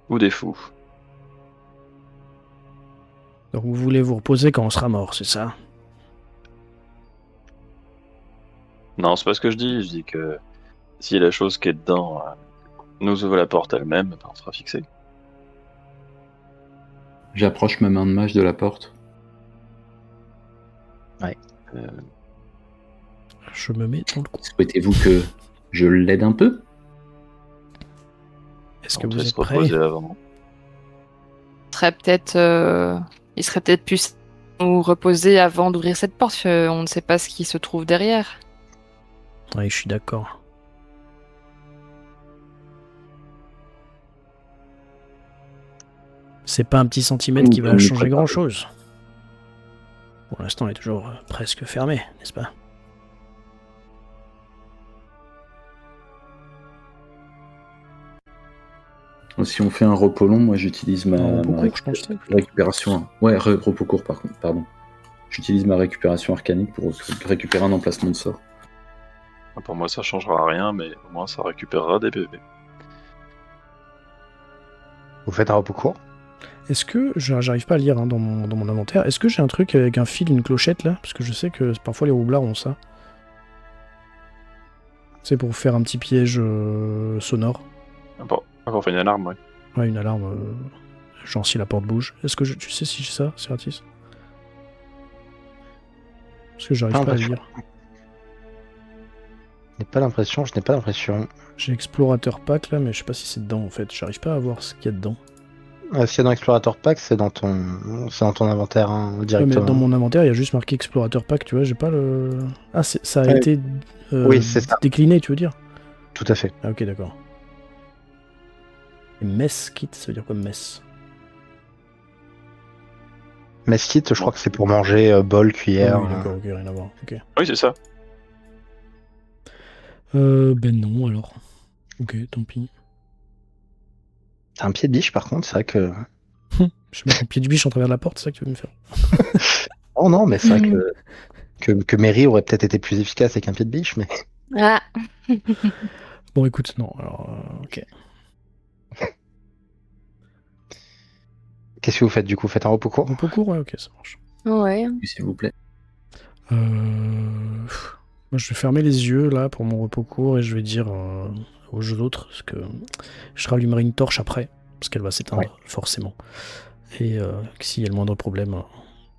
[SPEAKER 3] ou des fous.
[SPEAKER 5] Donc vous voulez vous reposer quand on sera mort, c'est ça?
[SPEAKER 3] Non, c'est pas ce que je dis que si la chose qui est dedans nous ouvre la porte elle-même, ben, on sera fixé.
[SPEAKER 1] J'approche ma main de mage de la porte.
[SPEAKER 5] Je me mets dans le coup.
[SPEAKER 1] Souhaitez-vous que je l'aide un peu?
[SPEAKER 5] Est-ce que
[SPEAKER 3] On
[SPEAKER 5] vous
[SPEAKER 3] devait
[SPEAKER 5] êtes
[SPEAKER 3] se reposer
[SPEAKER 5] prêts?
[SPEAKER 3] avant.
[SPEAKER 4] Il serait peut-être plus nous reposer avant d'ouvrir cette porte. On ne sait pas ce qui se trouve derrière.
[SPEAKER 5] Oui, je suis d'accord. C'est pas un petit centimètre qui va changer grand-chose. Pour l'instant, elle est toujours presque fermée, n'est-ce pas?
[SPEAKER 1] Si on fait un repos long, moi j'utilise ma,
[SPEAKER 5] Un repos
[SPEAKER 1] ma
[SPEAKER 5] court, je pense.
[SPEAKER 1] récupération. Ouais, repos court par contre, pardon. J'utilise ma récupération arcanique pour récupérer un emplacement de sort.
[SPEAKER 3] Pour moi ça changera rien, mais au moins ça récupérera des PV.
[SPEAKER 2] Vous faites un repos court?
[SPEAKER 5] Est-ce que, j'arrive pas à lire dans mon inventaire, est-ce que j'ai un truc avec un fil, une clochette là? Parce que je sais que parfois les roublards ont ça. C'est pour faire un petit piège sonore.
[SPEAKER 3] Bon, on fait une alarme, ouais.
[SPEAKER 5] Ouais, une alarme, genre si la porte bouge. Est-ce que tu sais si j'ai ça, Seratis? Parce que j'arrive pas à lire.
[SPEAKER 2] Je n'ai pas l'impression.
[SPEAKER 5] J'ai Explorateur Pack là, mais je sais pas si c'est dedans en fait. J'arrive pas à voir ce qu'il y a dedans.
[SPEAKER 2] Ce qu'il y a dans Explorator Pack, c'est dans ton inventaire hein,
[SPEAKER 5] Ouais,
[SPEAKER 2] directement.
[SPEAKER 5] mais dans mon inventaire, il y a juste marqué Explorateur Pack, tu vois, j'ai pas le... Ah, ça a été
[SPEAKER 2] oui, c'est ça.
[SPEAKER 5] décliné, tu veux dire?
[SPEAKER 2] Tout à fait.
[SPEAKER 5] Ah, ok, d'accord. Et Mess Kit, ça veut dire quoi, Mess?
[SPEAKER 2] Mesquit, je crois que c'est pour manger bol, cuillère.
[SPEAKER 5] Ah oui, d'accord, ok, rien à voir. Ok.
[SPEAKER 3] Oui, c'est ça.
[SPEAKER 5] Ben non, alors. Ok, tant pis.
[SPEAKER 2] T'as un pied de biche, par contre, c'est vrai que...
[SPEAKER 5] Je mets mon pied du biche en travers de la porte, c'est ça que tu veux me faire?
[SPEAKER 2] Oh non, mais c'est vrai que Mary aurait peut-être été plus efficace avec un pied de biche, mais...
[SPEAKER 4] Ah.
[SPEAKER 5] Bon, écoute, non, alors, ok.
[SPEAKER 2] Qu'est-ce que vous faites, du coup? Faites un repos court?
[SPEAKER 5] Repos court, ouais, ok, ça marche.
[SPEAKER 4] Ouais.
[SPEAKER 1] S'il vous plaît.
[SPEAKER 5] Moi, je vais fermer les yeux, là, pour mon repos court, et je vais dire aux autres, parce que je rallumerai une torche après, parce qu'elle va s'éteindre, forcément. Et s'il y a le moindre problème,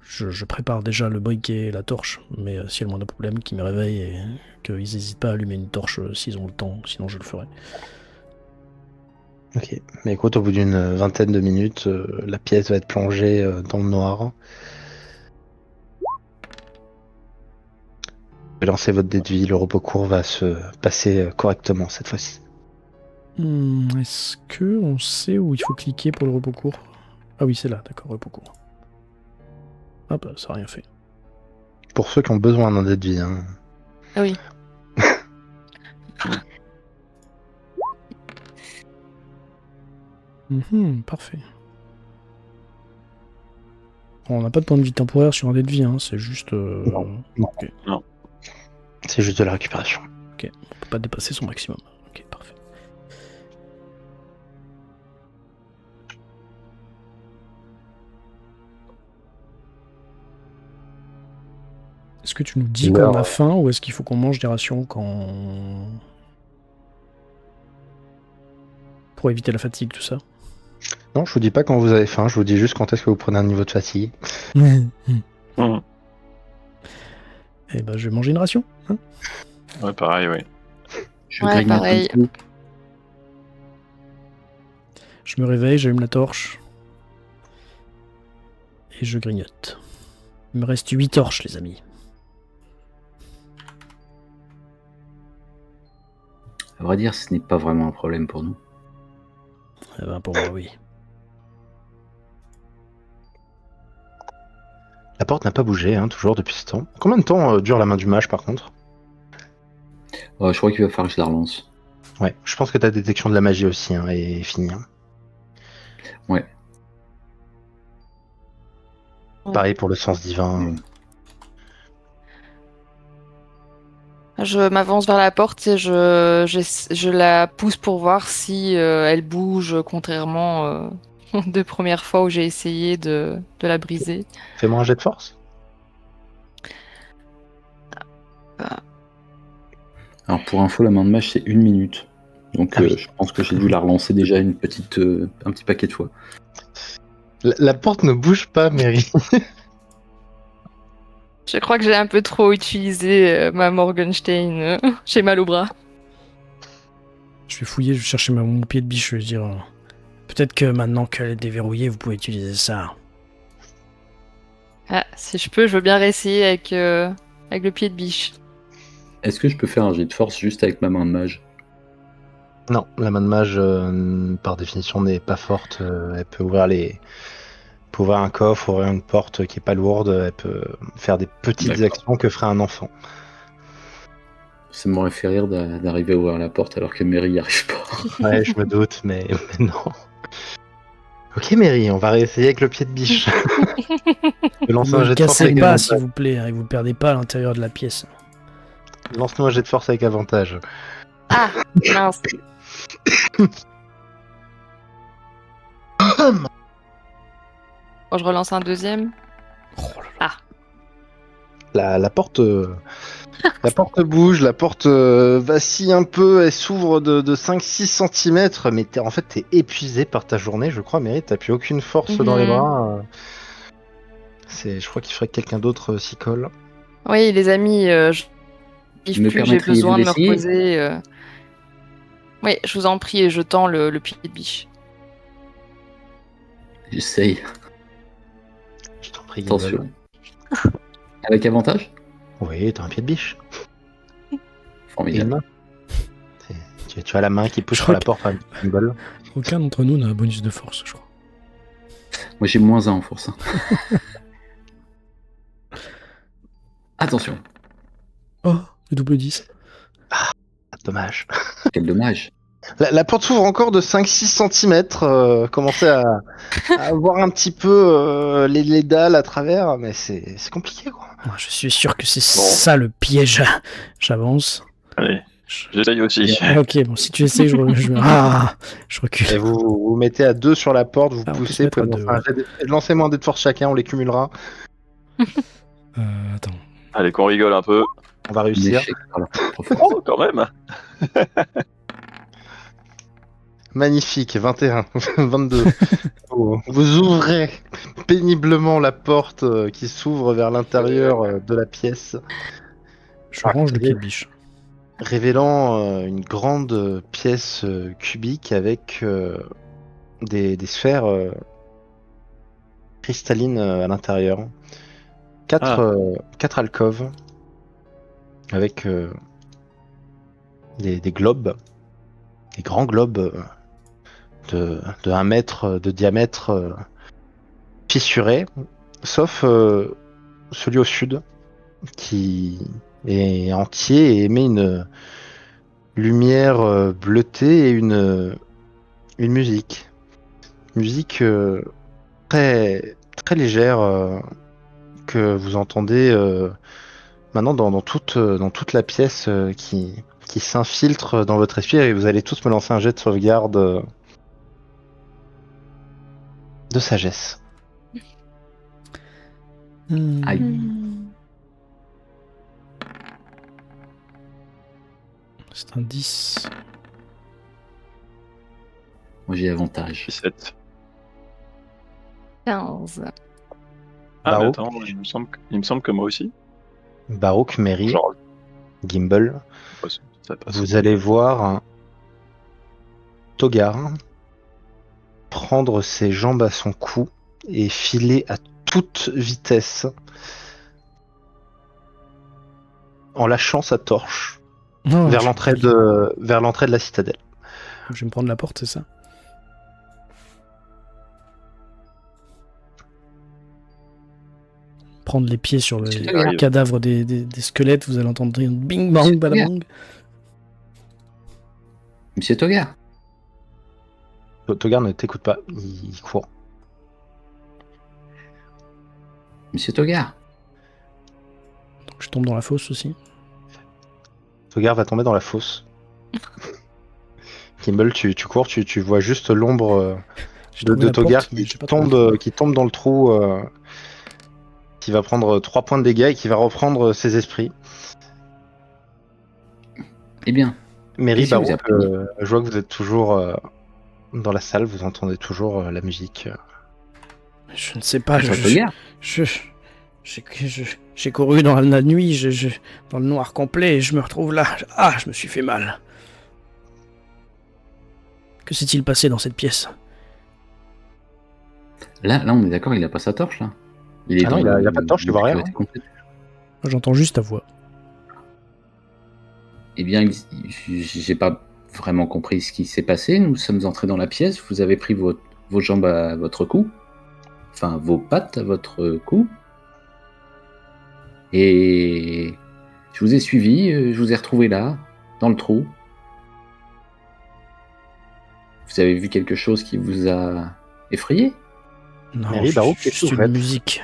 [SPEAKER 5] je prépare déjà le briquet et la torche, mais s'il y a le moindre problème, qu'ils me réveillent et qu'ils n'hésitent pas à allumer une torche s'ils ont le temps, sinon je le ferai.
[SPEAKER 2] Ok, mais écoute, au bout d'une vingtaine de minutes, la pièce va être plongée dans le noir. Vous pouvez lancer votre dé de vie, le repos court va se passer correctement cette fois-ci.
[SPEAKER 5] Est-ce que on sait où il faut cliquer pour le repos court? Ah oui, c'est là, d'accord, repos court. Ah bah, ça n'a rien fait.
[SPEAKER 2] Pour ceux qui ont besoin d'un dé de vie, hein.
[SPEAKER 4] Ah oui.
[SPEAKER 5] Parfait. Bon, on n'a pas de point de vie temporaire sur un dé de vie, hein, c'est juste...
[SPEAKER 2] Non.
[SPEAKER 5] Ok.
[SPEAKER 3] Non.
[SPEAKER 2] C'est juste de la récupération.
[SPEAKER 5] Ok, on peut pas dépasser son maximum. Ok, parfait. Est-ce que tu nous dis qu'on a faim ou est-ce qu'il faut qu'on mange des rations quand... pour éviter la fatigue, tout ça?
[SPEAKER 2] Non, je vous dis pas quand vous avez faim, je vous dis juste quand est-ce que vous prenez un niveau de fatigue.
[SPEAKER 3] Mhm.
[SPEAKER 5] Eh ben, je vais manger une ration. Hein.
[SPEAKER 3] Ouais, pareil, oui.
[SPEAKER 1] Je
[SPEAKER 4] Ouais,
[SPEAKER 1] grignote
[SPEAKER 4] pareil.
[SPEAKER 1] un coup.
[SPEAKER 5] Je me réveille, j'allume la torche. Et je grignote. Il me reste 8 torches, les amis.
[SPEAKER 1] À vrai dire, ce n'est pas vraiment un problème pour nous.
[SPEAKER 5] Eh ben, pour moi, oui.
[SPEAKER 2] La porte n'a pas bougé, hein, toujours depuis ce temps. Combien de temps dure la main du mage par contre?
[SPEAKER 1] Je crois qu'il va falloir que je la relance.
[SPEAKER 2] Ouais, je pense que ta détection de la magie aussi hein, est finie. Hein.
[SPEAKER 1] Ouais.
[SPEAKER 2] Pareil pour le sens divin.
[SPEAKER 4] Je m'avance vers la porte et je la pousse pour voir si elle bouge, contrairement de première fois où j'ai essayé de la briser.
[SPEAKER 2] Fais-moi un jet de force.
[SPEAKER 1] Alors pour info, la main de mage c'est 1 minute. Donc
[SPEAKER 2] Ah oui.
[SPEAKER 1] je pense que j'ai dû la relancer déjà un petit paquet de fois.
[SPEAKER 2] La porte ne bouge pas, Mary.
[SPEAKER 4] Je crois que j'ai un peu trop utilisé ma Morgenstein. J'ai mal au bras.
[SPEAKER 5] Je vais fouiller, je vais chercher mon pied de biche, je vais dire... peut-être que maintenant qu'elle est déverrouillée, vous pouvez utiliser ça.
[SPEAKER 4] Ah, si je peux, je veux bien réessayer avec le pied de biche.
[SPEAKER 1] Est-ce que je peux faire un jet de force juste avec ma main de mage?
[SPEAKER 2] Non, la main de mage, par définition, n'est pas forte. Elle peut ouvrir un coffre, ouvrir une porte qui est pas lourde. Elle peut faire des petites
[SPEAKER 1] D'accord.
[SPEAKER 2] actions que ferait un enfant.
[SPEAKER 1] Ça m'aurait fait rire d'arriver à ouvrir la porte alors que Mary n'y arrive pas.
[SPEAKER 2] Ouais, je me doute, mais non. Ok, Mary, on va réessayer avec le pied de biche. Je lance
[SPEAKER 5] Ne
[SPEAKER 2] un
[SPEAKER 5] le
[SPEAKER 2] jet de force
[SPEAKER 5] cassez
[SPEAKER 2] avec
[SPEAKER 5] pas,
[SPEAKER 2] avantage.
[SPEAKER 5] s'il vous plaît, hein, et vous perdez pas à l'intérieur de la pièce.
[SPEAKER 2] Lance-nous un jet de force avec avantage.
[SPEAKER 4] Ah, mince. Bon, je relance un deuxième.
[SPEAKER 5] Oh là là.
[SPEAKER 2] La porte bouge, la porte vacille un peu, elle s'ouvre de 5-6 cm, mais t'es épuisé par ta journée, je crois, Mary, t'as plus aucune force dans les bras. Je crois qu'il faudrait que quelqu'un d'autre s'y colle.
[SPEAKER 4] Oui, les amis,
[SPEAKER 1] Me
[SPEAKER 4] plus, j'ai
[SPEAKER 1] permettriez-vous
[SPEAKER 4] besoin de me
[SPEAKER 1] d'essayer?
[SPEAKER 4] reposer. Oui, je vous en prie, et je tends le pied de biche.
[SPEAKER 1] J'essaye.
[SPEAKER 2] Je t'en prie, Guimbal.
[SPEAKER 1] Attention. Avec avantage?
[SPEAKER 2] Oui, t'as un pied de biche. Et une
[SPEAKER 1] Formidable.
[SPEAKER 2] main. Tu as la main qui pousse
[SPEAKER 5] Je
[SPEAKER 2] sur la
[SPEAKER 5] crois
[SPEAKER 2] porte, Guimbal.
[SPEAKER 5] Aucun d'entre nous n'a un bonus de force, je crois.
[SPEAKER 1] Moi j'ai -1 en force. Attention.
[SPEAKER 5] Oh, le double 10.
[SPEAKER 2] Dommage.
[SPEAKER 1] Quel dommage.
[SPEAKER 2] La porte s'ouvre encore de 5-6 cm. Commencez à voir un petit peu les dalles à travers, mais c'est compliqué, quoi.
[SPEAKER 5] Ah, je suis sûr que c'est ça le piège. J'avance.
[SPEAKER 3] Allez,
[SPEAKER 5] Je-
[SPEAKER 3] j'essaye aussi.
[SPEAKER 5] Ah, ok, bon, si tu essayes, je recule.
[SPEAKER 2] Et vous mettez à 2 sur la porte, vous
[SPEAKER 5] Ah, on peut se
[SPEAKER 2] poussez,
[SPEAKER 5] mettre à
[SPEAKER 2] vous
[SPEAKER 5] deux,
[SPEAKER 2] lancez-moi un dé de force chacun, on les cumulera.
[SPEAKER 5] Attends.
[SPEAKER 3] Allez, qu'on rigole un peu.
[SPEAKER 2] On va réussir.
[SPEAKER 1] L'échec par la propre force.
[SPEAKER 3] Oh, quand même.
[SPEAKER 2] Magnifique, 21, 22. Vous ouvrez péniblement la porte qui s'ouvre vers l'intérieur de la pièce,
[SPEAKER 5] Je range le pied de biche.
[SPEAKER 2] révélant une grande pièce cubique avec des sphères cristallines à l'intérieur. 4 alcôves avec des globes, des grands globes de 1 mètre de diamètre fissurés, sauf celui au sud qui est entier et émet une lumière bleutée et une musique. Musique très, très légère que vous entendez maintenant dans toute la pièce qui s'infiltre dans votre esprit, et vous allez tous me lancer un jet de sauvegarde de sagesse.
[SPEAKER 1] Aïe.
[SPEAKER 5] C'est un 10.
[SPEAKER 1] Moi j'ai avantage.
[SPEAKER 3] 17.
[SPEAKER 4] 15.
[SPEAKER 3] Ah, mais
[SPEAKER 2] Barreau.
[SPEAKER 3] attends, il me semble que moi aussi.
[SPEAKER 2] Barouk, Mary,
[SPEAKER 3] Genre,
[SPEAKER 2] Gimbal,
[SPEAKER 3] ça passe.
[SPEAKER 2] vous allez voir un Togar prendre ses jambes à son cou et filer à toute vitesse en lâchant sa torche
[SPEAKER 5] Non,
[SPEAKER 2] vers
[SPEAKER 5] je-
[SPEAKER 2] l'entrée de la citadelle.
[SPEAKER 5] Je vais me prendre la porte, c'est ça? Prendre les pieds sur le
[SPEAKER 1] C'est
[SPEAKER 3] pas grave.
[SPEAKER 5] cadavre des squelettes, vous allez entendre un bing bang
[SPEAKER 1] C'est
[SPEAKER 5] badabang.
[SPEAKER 1] Monsieur Togar,
[SPEAKER 2] Togar ne t'écoute pas, il court.
[SPEAKER 1] Monsieur Togar,
[SPEAKER 5] Donc je tombe dans la fosse aussi.
[SPEAKER 2] Togar va tomber dans la fosse. Gimbal, tu cours, tu vois juste l'ombre
[SPEAKER 5] J'ai
[SPEAKER 2] de
[SPEAKER 5] trouvé la
[SPEAKER 2] Togar
[SPEAKER 5] porte, mais j'ai pas trouvé.
[SPEAKER 2] qui tombe dans le trou, qui va prendre 3 points de dégâts et qui va reprendre ses esprits.
[SPEAKER 1] eh bien,
[SPEAKER 2] Mary,
[SPEAKER 1] Qu'est-ce que vous
[SPEAKER 2] Barouk,
[SPEAKER 1] apprenez
[SPEAKER 2] je vois que vous êtes toujours dans la salle, vous entendez toujours la musique.
[SPEAKER 5] Je ne sais pas,
[SPEAKER 1] Monsieur Togar,
[SPEAKER 5] j'ai couru dans la nuit, dans le noir complet, et je me retrouve là. Ah, je me suis fait mal. Que s'est-il passé dans cette pièce?
[SPEAKER 1] là, on est d'accord, il a pas sa torche, là. Il est
[SPEAKER 2] Ah non,
[SPEAKER 1] dans
[SPEAKER 2] il a pas de torche, tu vois rien.
[SPEAKER 1] l'obscurité complète.
[SPEAKER 5] J'entends juste ta voix.
[SPEAKER 1] Eh bien, j'ai pas vraiment compris ce qui s'est passé. Nous sommes entrés dans la pièce, vous avez pris vos jambes à votre cou, enfin vos pattes à votre cou, et je vous ai suivi, je vous ai retrouvé là, dans le trou. Vous avez vu quelque chose qui vous a effrayé?
[SPEAKER 5] Non,
[SPEAKER 2] Mary, Barouk, qu'est-ce que
[SPEAKER 5] juste
[SPEAKER 2] vous
[SPEAKER 5] une
[SPEAKER 2] faites
[SPEAKER 5] musique.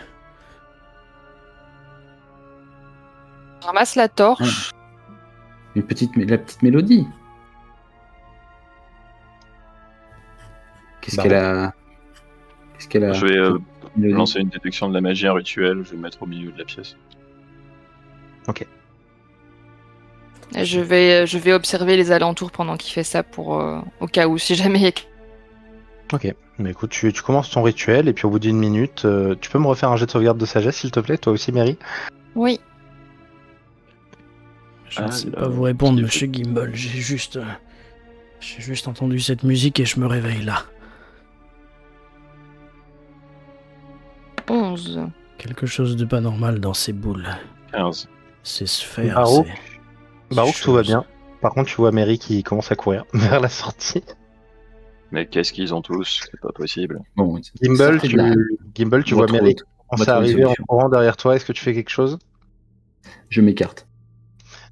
[SPEAKER 4] Je ramasse la torche.
[SPEAKER 1] La petite mélodie. Qu'est-ce
[SPEAKER 2] Bah,
[SPEAKER 1] qu'elle a? Qu'est-ce qu'elle a?
[SPEAKER 3] Je vais
[SPEAKER 1] Mélodie.
[SPEAKER 3] lancer une détection de la magie, un rituel, je vais me mettre au milieu de la pièce.
[SPEAKER 4] Et je vais observer les alentours pendant qu'il fait ça pour au cas où, si jamais il y a...
[SPEAKER 2] Ok, mais écoute, tu commences ton rituel et puis au bout d'une minute, tu peux me refaire un jet de sauvegarde de sagesse s'il te plaît, toi aussi Mary?
[SPEAKER 4] Oui.
[SPEAKER 5] Je ne sais
[SPEAKER 3] là,
[SPEAKER 5] pas vous répondre,
[SPEAKER 3] c'est
[SPEAKER 5] monsieur Gimbal. J'ai juste entendu cette musique et je me réveille là.
[SPEAKER 4] 11.
[SPEAKER 5] Quelque chose de pas normal dans ces boules.
[SPEAKER 3] 15.
[SPEAKER 5] Ces sphères,
[SPEAKER 2] Barouk,
[SPEAKER 5] ces
[SPEAKER 2] Barouk, tout va
[SPEAKER 5] choses.
[SPEAKER 2] bien. Par contre, tu vois Mary qui commence à courir vers la sortie.
[SPEAKER 3] Mais qu'est-ce qu'ils ont tous? C'est pas possible.
[SPEAKER 1] Bon,
[SPEAKER 2] Gimbal,
[SPEAKER 1] sortez de là.
[SPEAKER 2] tu vois
[SPEAKER 1] Votre
[SPEAKER 2] Mary
[SPEAKER 1] route.
[SPEAKER 2] commencer
[SPEAKER 1] Votre
[SPEAKER 2] à arriver en
[SPEAKER 1] solution.
[SPEAKER 2] courant derrière toi. Est-ce que tu fais quelque chose?
[SPEAKER 1] Je m'écarte.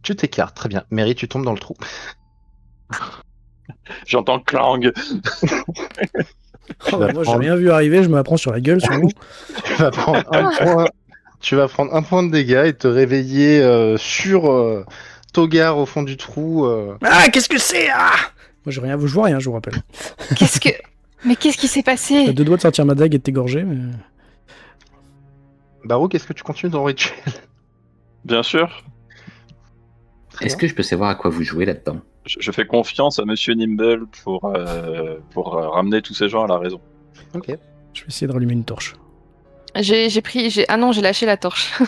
[SPEAKER 2] Tu t'écartes, très bien. Mary, tu tombes dans le trou.
[SPEAKER 3] J'entends clang.
[SPEAKER 5] Oh,
[SPEAKER 2] vas
[SPEAKER 5] moi, j'ai
[SPEAKER 2] prendre-
[SPEAKER 5] rien vu arriver, je me la prends sur la gueule, sûrement.
[SPEAKER 2] Tu vas prendre un point. Tu vas prendre un point de dégâts et te réveiller sur Togar au fond du trou.
[SPEAKER 5] Ah, qu'est-ce que c'est? Ah, moi, j'ai rien vu, je vois rien, je vous rappelle.
[SPEAKER 4] Qu'est-ce que... Mais qu'est-ce qui s'est
[SPEAKER 5] J'ai
[SPEAKER 4] passé?
[SPEAKER 5] 2 doigts de sortir ma dague et de t'égorger, mais...
[SPEAKER 2] Barouk, est-ce que tu continues ton rituel?
[SPEAKER 3] Bien sûr.
[SPEAKER 1] Est-ce que je peux savoir à quoi vous jouez là-dedans?
[SPEAKER 3] Je fais confiance à Monsieur Nimble pour ramener tous ces gens à la raison.
[SPEAKER 2] Ok.
[SPEAKER 5] Je vais essayer de rallumer une torche.
[SPEAKER 4] Ah non, j'ai lâché la torche.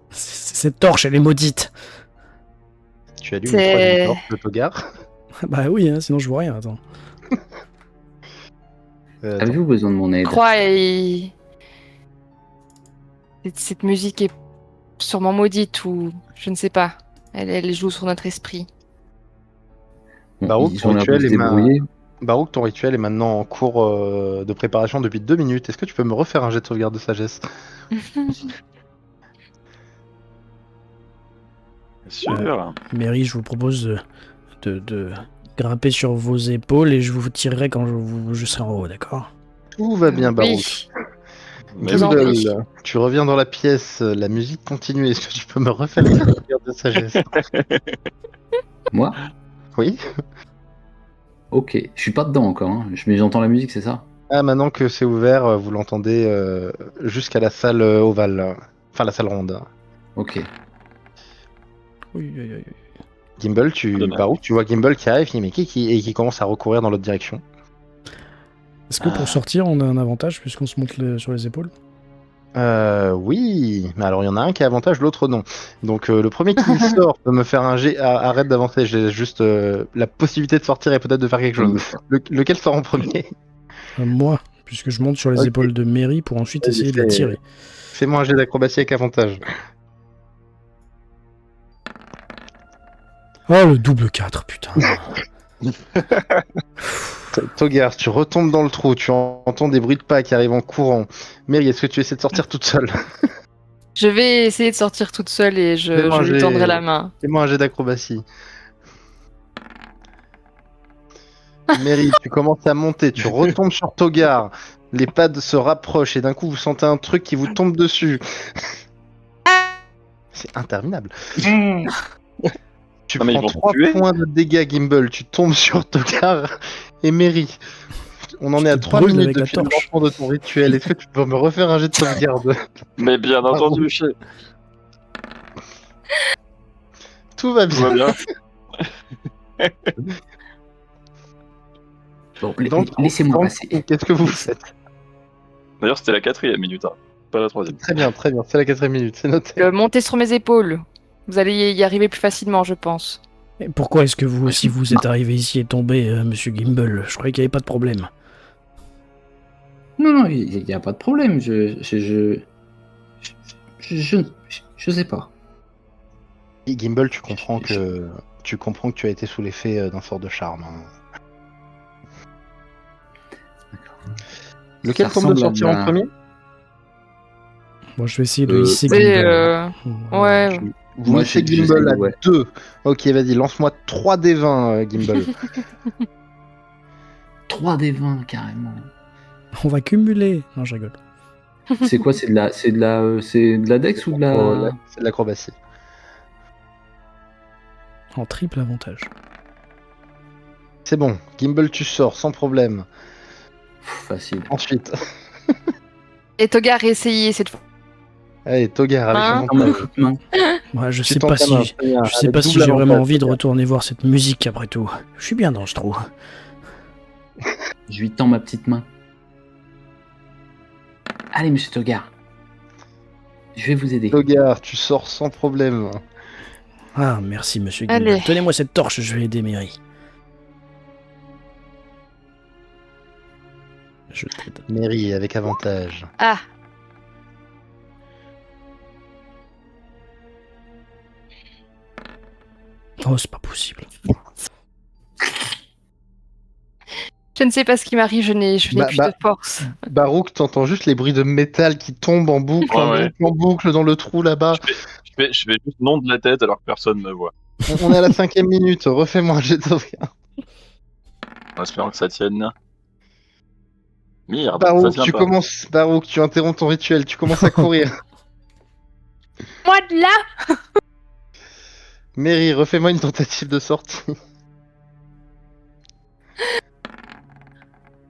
[SPEAKER 5] Cette torche, elle est maudite.
[SPEAKER 2] Tu allumes
[SPEAKER 4] C'est-
[SPEAKER 2] une troisième torche de Togar.
[SPEAKER 5] Bah oui, hein, sinon je vois rien, attends.
[SPEAKER 2] Attends.
[SPEAKER 1] Avez-vous besoin de mon
[SPEAKER 4] Je
[SPEAKER 1] aide?
[SPEAKER 4] crois et... Cette musique est sûrement maudite ou... Je ne sais pas. Elle joue sur notre esprit.
[SPEAKER 1] Bon,
[SPEAKER 2] Barouk,
[SPEAKER 1] ils
[SPEAKER 2] ton
[SPEAKER 1] ont l'air de
[SPEAKER 2] rituel
[SPEAKER 1] se
[SPEAKER 2] est
[SPEAKER 1] débrouiller.
[SPEAKER 2] Barouk, ton rituel est maintenant en cours de préparation depuis 2 minutes. Est-ce que tu peux me refaire un jet de sauvegarde de sagesse?
[SPEAKER 3] Bien sûr.
[SPEAKER 5] Mary, je vous propose de grimper sur vos épaules et je vous tirerai quand je serai en haut, d'accord?
[SPEAKER 2] Tout va bien, Barouk.
[SPEAKER 4] Oui.
[SPEAKER 3] Mais
[SPEAKER 4] Vous en
[SPEAKER 2] Gimbal,
[SPEAKER 4] prie.
[SPEAKER 2] tu reviens dans la pièce, la musique continue. Est-ce que tu peux me refaire un jet de sauvegarde de sagesse?
[SPEAKER 1] Moi?
[SPEAKER 2] Oui.
[SPEAKER 1] Ok. Je suis pas dedans encore, hein. Mais j'entends la musique, c'est ça?
[SPEAKER 2] Ah, maintenant que c'est ouvert, vous l'entendez jusqu'à la salle ovale. Enfin, la salle ronde.
[SPEAKER 1] Ok.
[SPEAKER 5] Oui, oui, oui.
[SPEAKER 2] Gimbal,
[SPEAKER 3] Dommage.
[SPEAKER 2] Barouk, tu vois Gimbal qui arrive, mais qui commence à recourir dans l'autre direction.
[SPEAKER 5] Est-ce que pour sortir, on a un avantage puisqu'on se monte sur les épaules?
[SPEAKER 2] Oui, mais alors il y en a un qui a avantage, l'autre non. Donc le premier qui sort peut me faire un jet. Arrête d'avancer, j'ai juste la possibilité de sortir et peut-être de faire quelque chose. Lequel sort en premier?
[SPEAKER 5] Moi, puisque je monte sur les
[SPEAKER 2] Ok.
[SPEAKER 5] épaules de Mary pour ensuite
[SPEAKER 2] Vas-y,
[SPEAKER 5] essayer de la
[SPEAKER 2] fais-
[SPEAKER 5] tirer.
[SPEAKER 2] Fais-moi un jet d'acrobatie avec avantage.
[SPEAKER 5] Oh, le double 4, putain.
[SPEAKER 2] Togar, tu retombes dans le trou, tu entends des bruits de pas qui arrivent en courant. Mary, est-ce que tu essaies de sortir toute seule?
[SPEAKER 4] Je vais essayer de sortir toute seule et
[SPEAKER 2] Fais-moi
[SPEAKER 4] je
[SPEAKER 2] un
[SPEAKER 4] lui
[SPEAKER 2] jet-
[SPEAKER 4] tendrai la main.
[SPEAKER 2] Fais-moi un jet d'acrobatie. Mary, tu commences à monter, tu retombes sur Togar, les pads se rapprochent et d'un coup vous sentez un truc qui vous tombe dessus. C'est interminable. Tu
[SPEAKER 3] Non, mais ils
[SPEAKER 2] prends
[SPEAKER 3] vont te
[SPEAKER 2] 3
[SPEAKER 3] tuer.
[SPEAKER 2] points de dégâts, Gimbal, tu tombes sur Togar et Mary. On en
[SPEAKER 5] Je
[SPEAKER 2] est à
[SPEAKER 5] te
[SPEAKER 2] 3
[SPEAKER 5] brûle
[SPEAKER 2] minutes
[SPEAKER 5] avec la
[SPEAKER 2] depuis le
[SPEAKER 5] torche.
[SPEAKER 2] lancement de ton rituel. Est-ce que tu peux me refaire un jet de sauvegarde?
[SPEAKER 3] Mais bien
[SPEAKER 2] Bravo.
[SPEAKER 3] entendu, chef.
[SPEAKER 2] Tout va
[SPEAKER 3] Tout
[SPEAKER 2] bien.
[SPEAKER 3] va bien.
[SPEAKER 1] Bon,
[SPEAKER 2] Dans le trou,
[SPEAKER 1] laissez-moi
[SPEAKER 2] dans le
[SPEAKER 1] passer.
[SPEAKER 2] trou, qu'est-ce que vous faites?
[SPEAKER 3] D'ailleurs, c'était la 4e minute, hein, pas la 3e.
[SPEAKER 2] Très bien, c'est la 4ème minute, c'est noté.
[SPEAKER 4] Montez sur mes épaules. Vous allez y arriver plus facilement, je pense.
[SPEAKER 5] Et pourquoi est-ce que vous aussi vous êtes arrivé ici et tombé, monsieur Gimbal? Je croyais qu'il n'y avait pas de problème.
[SPEAKER 1] Non, il n'y a pas de problème. Je sais pas.
[SPEAKER 2] Et Gimbal, tu comprends que tu as été sous l'effet d'un sort de charme. Hein. Lequel
[SPEAKER 1] Ça
[SPEAKER 2] tombe de
[SPEAKER 1] ressemble à
[SPEAKER 2] sortir en
[SPEAKER 1] la-
[SPEAKER 2] premier?
[SPEAKER 5] Bon, je vais essayer de hisser
[SPEAKER 4] Mais,
[SPEAKER 5] Gimbal.
[SPEAKER 4] ouais.
[SPEAKER 2] Vous
[SPEAKER 1] Moi,
[SPEAKER 2] laissez
[SPEAKER 1] j'essaye,
[SPEAKER 2] Gimbal à
[SPEAKER 1] ouais.
[SPEAKER 2] 2. Ok, vas-y, lance-moi 3 des 20, Gimbal.
[SPEAKER 1] 3 des 20 carrément.
[SPEAKER 5] On va cumuler. Non, je rigole.
[SPEAKER 1] C'est quoi? C'est de la Dex ou de la.
[SPEAKER 2] Oh, là, c'est de l'acrobatie.
[SPEAKER 5] En triple avantage.
[SPEAKER 2] C'est bon, Gimbal, tu sors sans problème.
[SPEAKER 1] Facile.
[SPEAKER 2] Ensuite,
[SPEAKER 4] Et Togar, essayez cette fois.
[SPEAKER 2] allez, Togar avec
[SPEAKER 4] Hein
[SPEAKER 2] un
[SPEAKER 1] Dans ma
[SPEAKER 2] avantage.
[SPEAKER 1] petite main.
[SPEAKER 5] Ouais, je
[SPEAKER 2] Tu
[SPEAKER 5] sais
[SPEAKER 2] tentes
[SPEAKER 5] pas
[SPEAKER 2] ta main,
[SPEAKER 5] si,
[SPEAKER 2] très bien,
[SPEAKER 5] je sais
[SPEAKER 2] avec
[SPEAKER 5] pas si
[SPEAKER 2] double
[SPEAKER 5] j'ai vraiment
[SPEAKER 2] avantage,
[SPEAKER 5] envie de
[SPEAKER 2] Togar.
[SPEAKER 5] retourner voir cette musique après tout. Je suis bien dans ce trou.
[SPEAKER 1] Je lui tends ma petite main. Allez, monsieur Togar. Je vais vous aider.
[SPEAKER 2] Togar, tu sors sans problème.
[SPEAKER 5] Ah, merci, monsieur Gimbal.
[SPEAKER 4] Allez.
[SPEAKER 5] Tenez-moi cette torche, je vais aider Mary. Je t'aide.
[SPEAKER 2] Mary avec avantage.
[SPEAKER 4] Ah,
[SPEAKER 5] Oh, c'est pas possible.
[SPEAKER 4] je ne sais pas ce qui m'arrive, je n'ai
[SPEAKER 2] Bah,
[SPEAKER 4] plus
[SPEAKER 2] bah.
[SPEAKER 4] de force.
[SPEAKER 2] Barouk, t'entends juste les bruits de métal qui tombent en boucle,
[SPEAKER 3] Ouais.
[SPEAKER 2] en boucle dans le trou là-bas.
[SPEAKER 3] Je fais juste nom de la tête alors que personne me voit.
[SPEAKER 2] On est à la 5ème minute, refais-moi un jet de sauvegarde.
[SPEAKER 3] En espérant que ça tienne. Merde, ça
[SPEAKER 2] Barouk,
[SPEAKER 3] tient
[SPEAKER 2] tu
[SPEAKER 3] pas.
[SPEAKER 2] commences. Barouk, tu interromps ton rituel, tu commences à courir.
[SPEAKER 4] Moi de là.
[SPEAKER 2] Mary, refais-moi une tentative de sortie.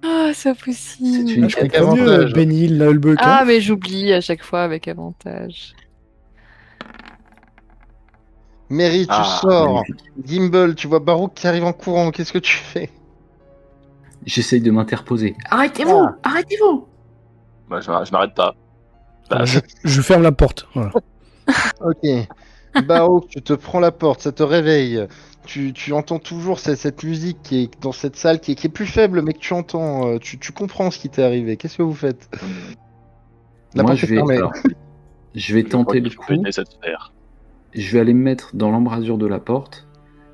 [SPEAKER 4] Ah, c'est
[SPEAKER 1] C'est
[SPEAKER 4] possible.
[SPEAKER 1] une
[SPEAKER 2] Avec
[SPEAKER 5] Pas mieux,
[SPEAKER 2] avantage.
[SPEAKER 5] Benny, Lulbuck.
[SPEAKER 4] Ah, mais j'oublie à chaque fois avec avantage.
[SPEAKER 2] Mary, tu
[SPEAKER 3] Ah,
[SPEAKER 2] sors.
[SPEAKER 1] magnifique.
[SPEAKER 2] Gimbal, tu vois Barouk qui arrive en courant, qu'est-ce que tu fais?
[SPEAKER 1] J'essaye de m'interposer. Arrêtez-vous! Arrêtez-vous!
[SPEAKER 3] Bah, je m'arrête pas. Bah,
[SPEAKER 5] Je ferme la porte. Voilà.
[SPEAKER 2] Ok. Barouk, tu te prends la porte, ça te réveille. Tu entends toujours cette musique qui est dans cette salle qui est plus faible, mais que tu entends. Tu comprends ce qui t'est arrivé. Qu'est-ce que vous faites? La
[SPEAKER 1] Moi,
[SPEAKER 2] porte est fermée.
[SPEAKER 1] je vais
[SPEAKER 3] je crois
[SPEAKER 1] tenter
[SPEAKER 3] qu'il
[SPEAKER 1] le
[SPEAKER 3] faut
[SPEAKER 1] coup.
[SPEAKER 3] péter cette sphère.
[SPEAKER 1] Je vais aller me mettre dans l'embrasure de la porte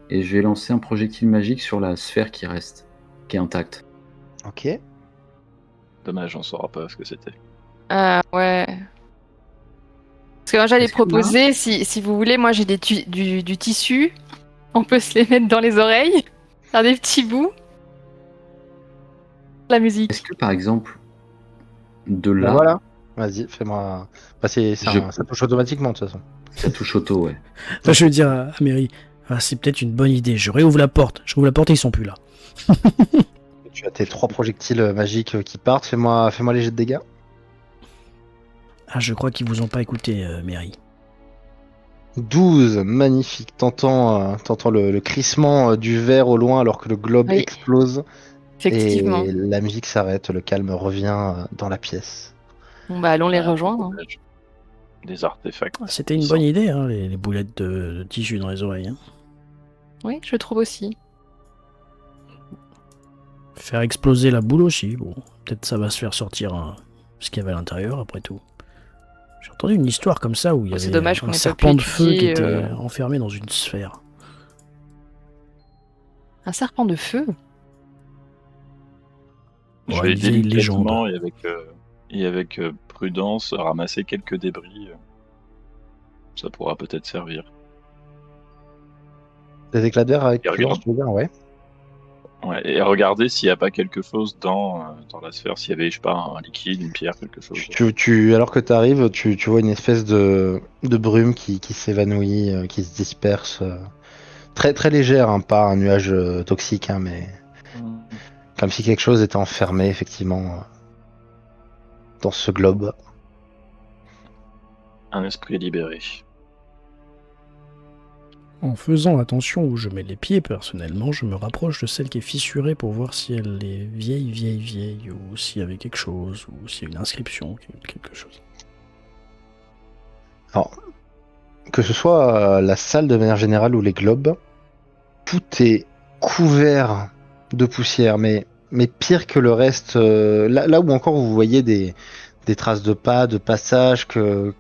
[SPEAKER 1] et je vais lancer un projectile magique sur la sphère qui reste, qui est intacte.
[SPEAKER 2] Ok.
[SPEAKER 3] Dommage, on saura pas ce que c'était.
[SPEAKER 4] Ah, ouais. Parce que moi, j'allais
[SPEAKER 1] Est-ce que
[SPEAKER 4] proposer, si vous voulez, moi j'ai du tissu. On peut se les mettre dans les oreilles, faire des petits bouts. La musique.
[SPEAKER 1] Est-ce que par exemple, de
[SPEAKER 2] Bah
[SPEAKER 1] là,
[SPEAKER 2] voilà. Vas-y, fais-moi. Bah,
[SPEAKER 1] Je-
[SPEAKER 2] ça touche automatiquement de toute façon.
[SPEAKER 1] ça touche auto, ouais.
[SPEAKER 5] Enfin, je vais dire à Mary, ah, c'est peut-être une bonne idée. Je réouvre la porte. Je rouvre la porte et ils sont plus là.
[SPEAKER 2] Tu as tes 3 projectiles magiques qui partent. Fais-moi les jets de dégâts.
[SPEAKER 5] Ah, je crois qu'ils vous ont pas écouté, Mary.
[SPEAKER 2] 12, magnifique. T'entends le crissement du verre au loin alors que le globe
[SPEAKER 4] Oui.
[SPEAKER 2] explose.
[SPEAKER 4] Effectivement.
[SPEAKER 2] Et la musique s'arrête, le calme revient dans la pièce.
[SPEAKER 4] Bon, bah, allons les rejoindre. Hein.
[SPEAKER 3] Des artefacts.
[SPEAKER 5] C'était une bonne idée, hein, les boulettes de tissu dans les oreilles. Hein.
[SPEAKER 4] Oui, je trouve aussi.
[SPEAKER 5] Faire exploser la boule aussi. Bon, peut-être ça va se faire sortir ce qu'il y avait à l'intérieur, après tout. J'ai entendu une histoire comme ça où il y
[SPEAKER 4] C'est
[SPEAKER 5] avait
[SPEAKER 4] dommage qu'on
[SPEAKER 5] un
[SPEAKER 4] ait pas
[SPEAKER 5] serpent
[SPEAKER 4] pu
[SPEAKER 5] de feu qui
[SPEAKER 4] étudier,
[SPEAKER 5] était enfermé dans une sphère.
[SPEAKER 4] Un serpent de feu?
[SPEAKER 3] Je
[SPEAKER 5] Ouais,
[SPEAKER 3] vais
[SPEAKER 5] une vieille
[SPEAKER 3] délicatement
[SPEAKER 5] légende.
[SPEAKER 3] et avec prudence ramasser quelques débris. Ça pourra peut-être servir.
[SPEAKER 2] Des éclats d'air avec
[SPEAKER 3] Et
[SPEAKER 2] prudence, tu veux dire, ouais.
[SPEAKER 3] Ouais, et regarder s'il n'y a pas quelque chose dans la sphère, s'il y avait, je sais pas, un liquide, une pierre, quelque chose.
[SPEAKER 2] Alors que tu arrives, tu vois une espèce de brume qui s'évanouit, qui se disperse. Très, très légère, hein, pas un nuage toxique, hein, mais comme si quelque chose était enfermé, effectivement, dans ce globe.
[SPEAKER 3] Un esprit libéré.
[SPEAKER 5] En faisant attention où je mets les pieds, personnellement, je me rapproche de celle qui est fissurée pour voir si elle est vieille, ou s'il y avait quelque chose, ou s'il y a une inscription, quelque chose.
[SPEAKER 2] Alors, que ce soit la salle de manière générale ou les globes, tout est couvert de poussière, mais pire que le reste. Là où encore vous voyez des traces de pas, de passage, que